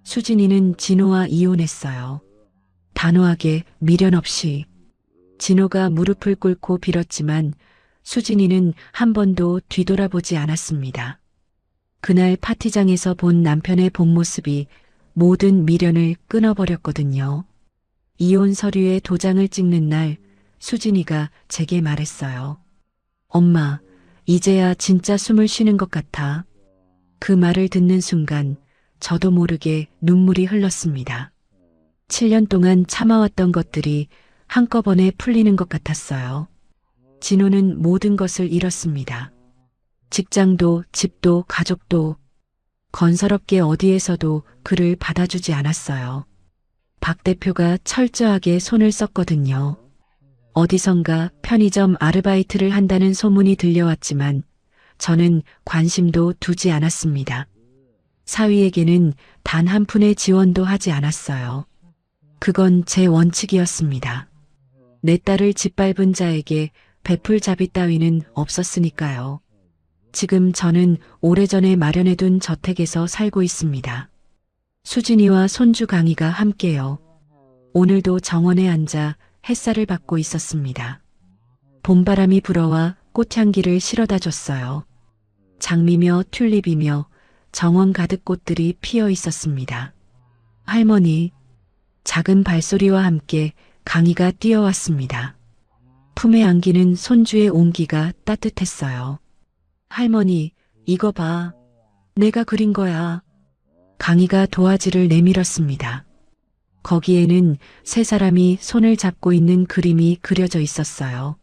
수진이는 진호와 이혼했어요. 단호하게 미련 없이. 진호가 무릎을 꿇고 빌었지만 수진이는 한 번도 뒤돌아보지 않았습니다. 그날 파티장에서 본 남편의 본 모습이 모든 미련을 끊어버렸거든요. 이혼 서류에 도장을 찍는 날 수진이가 제게 말했어요. 엄마, 이제야 진짜 숨을 쉬는 것 같아. 그 말을 듣는 순간 저도 모르게 눈물이 흘렀습니다. 7년 동안 참아왔던 것들이 한꺼번에 풀리는 것 같았어요. 진호는 모든 것을 잃었습니다. 직장도, 집도, 가족도. 건설업계 어디에서도 그를 받아주지 않았어요. 박 대표가 철저하게 손을 썼거든요. 어디선가 편의점 아르바이트를 한다는 소문이 들려왔지만 저는 관심도 두지 않았습니다. 사위에게는 단 한 푼의 지원도 하지 않았어요. 그건 제 원칙이었습니다. 내 딸을 짓밟은 자에게 베풀 자비 따위는 없었으니까요. 지금 저는 오래전에 마련해둔 저택에서 살고 있습니다. 수진이와 손주 강희가 함께요. 오늘도 정원에 앉아 햇살을 받고 있었습니다. 봄바람이 불어와 꽃향기를 실어다 줬어요. 장미며 튤립이며 정원 가득 꽃들이 피어 있었습니다. 할머니, 작은 발소리와 함께 강희가 뛰어왔습니다. 품에 안기는 손주의 온기가 따뜻했어요. 할머니, 이거 봐. 내가 그린 거야. 강희가 도화지를 내밀었습니다. 거기에는 세 사람이 손을 잡고 있는 그림이 그려져 있었어요.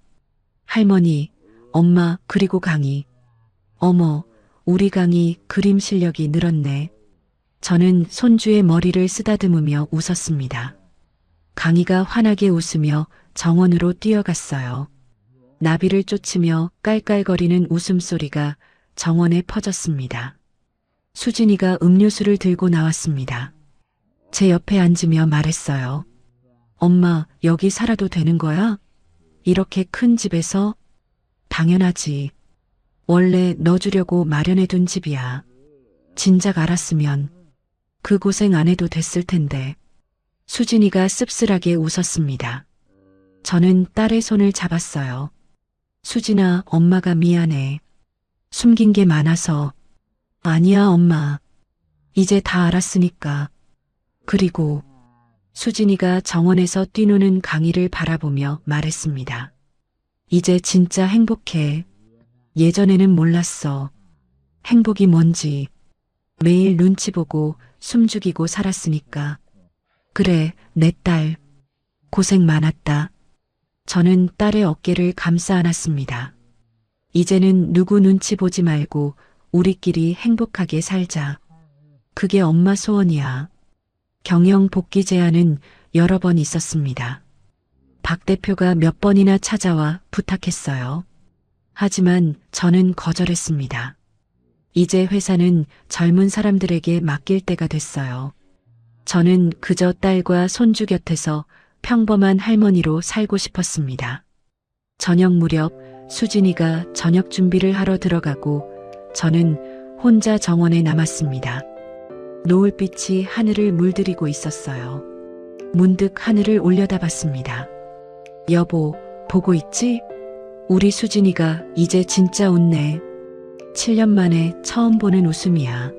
할머니, 엄마, 그리고 강희. 어머, 우리 강희 그림 실력이 늘었네. 저는 손주의 머리를 쓰다듬으며 웃었습니다. 강희가 환하게 웃으며 정원으로 뛰어갔어요. 나비를 쫓으며 깔깔거리는 웃음소리가 정원에 퍼졌습니다. 수진이가 음료수를 들고 나왔습니다. 제 옆에 앉으며 말했어요. 엄마, 여기 살아도 되는 거야? 이렇게 큰 집에서? 당연하지. 원래 넣어주려고 마련해둔 집이야. 진작 알았으면 그 고생 안 해도 됐을 텐데. 수진이가 씁쓸하게 웃었습니다. 저는 딸의 손을 잡았어요. 수진아, 엄마가 미안해. 숨긴 게 많아서. 아니야, 엄마. 이제 다 알았으니까. 그리고 수진이가 정원에서 뛰노는 강희를 바라보며 말했습니다. 이제 진짜 행복해. 예전에는 몰랐어. 행복이 뭔지. 매일 눈치 보고 숨죽이고 살았으니까. 그래, 내 딸. 고생 많았다. 저는 딸의 어깨를 감싸 안았습니다. 이제는 누구 눈치 보지 말고 우리끼리 행복하게 살자. 그게 엄마 소원이야. 경영 복귀 제안은 여러 번 있었습니다. 박 대표가 몇 번이나 찾아와 부탁했어요. 하지만 저는 거절했습니다. 이제 회사는 젊은 사람들에게 맡길 때가 됐어요. 저는 그저 딸과 손주 곁에서 평범한 할머니로 살고 싶었습니다. 저녁 무렵 수진이가 저녁 준비를 하러 들어가고 저는 혼자 정원에 남았습니다. 노을빛이 하늘을 물들이고 있었어요. 문득 하늘을 올려다봤습니다. 여보, 보고 있지? 우리 수진이가 이제 진짜 웃네. 7년 만에 처음 보는 웃음이야.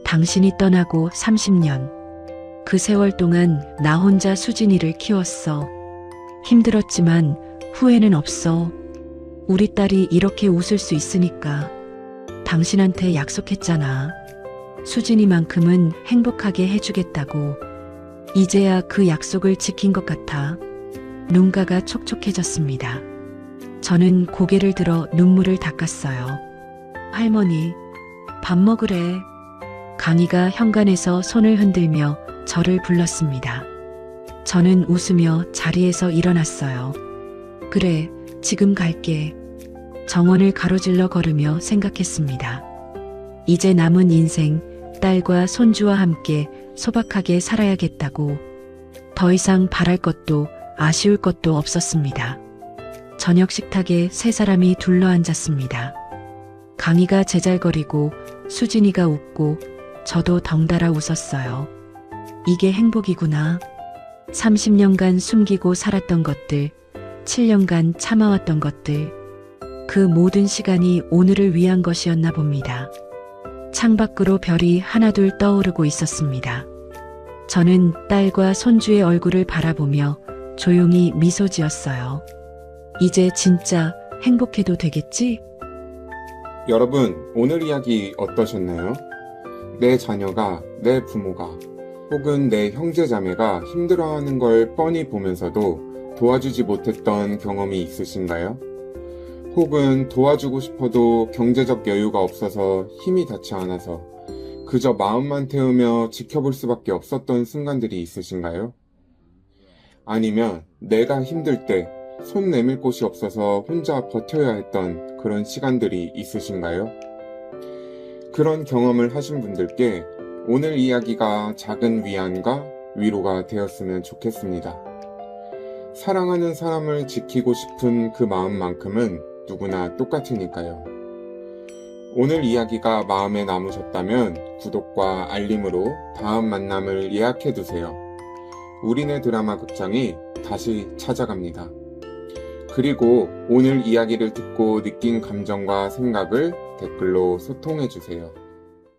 당신이 떠나고 30년. 그 세월 동안 나 혼자 수진이를 키웠어. 힘들었지만 후회는 없어. 우리 딸이 이렇게 웃을 수 있으니까. 당신한테 약속했잖아. 수진이만큼은 행복하게 해주겠다고. 이제야 그 약속을 지킨 것 같아. 눈가가 촉촉해졌습니다. 저는 고개를 들어 눈물을 닦았어요. 할머니, 밥 먹으래. 강희가 현관에서 손을 흔들며 저를 불렀습니다. 저는 웃으며 자리에서 일어났어요. 그래, 지금 갈게. 정원을 가로질러 걸으며 생각했습니다. 이제 남은 인생, 딸과 손주와 함께 소박하게 살아야겠다고. 더 이상 바랄 것도 아쉬울 것도 없었습니다. 저녁 식탁에 세 사람이 둘러앉았습니다. 강희가 제잘거리고 수진이가 웃고 저도 덩달아 웃었어요. 이게 행복이구나. 30년간 숨기고 살았던 것들, 7년간 참아왔던 것들, 그 모든 시간이 오늘을 위한 것이었나 봅니다. 창밖으로 별이 하나둘 떠오르고 있었습니다. 저는 딸과 손주의 얼굴을 바라보며 조용히 미소 지었어요. 이제 진짜 행복해도 되겠지? 여러분, 오늘 이야기 어떠셨나요? 내 자녀가, 내 부모가, 혹은 내 형제자매가 힘들어하는 걸 뻔히 보면서도 도와주지 못했던 경험이 있으신가요? 혹은 도와주고 싶어도 경제적 여유가 없어서 힘이 닿지 않아서 그저 마음만 태우며 지켜볼 수밖에 없었던 순간들이 있으신가요? 아니면 내가 힘들 때 손 내밀 곳이 없어서 혼자 버텨야 했던 그런 시간들이 있으신가요? 그런 경험을 하신 분들께 오늘 이야기가 작은 위안과 위로가 되었으면 좋겠습니다. 사랑하는 사람을 지키고 싶은 그 마음만큼은 누구나 똑같으니까요. 오늘 이야기가 마음에 남으셨다면 구독과 알림으로 다음 만남을 예약해두세요. 우리네 드라마 극장이 다시 찾아갑니다. 그리고 오늘 이야기를 듣고 느낀 감정과 생각을 댓글로 소통해주세요.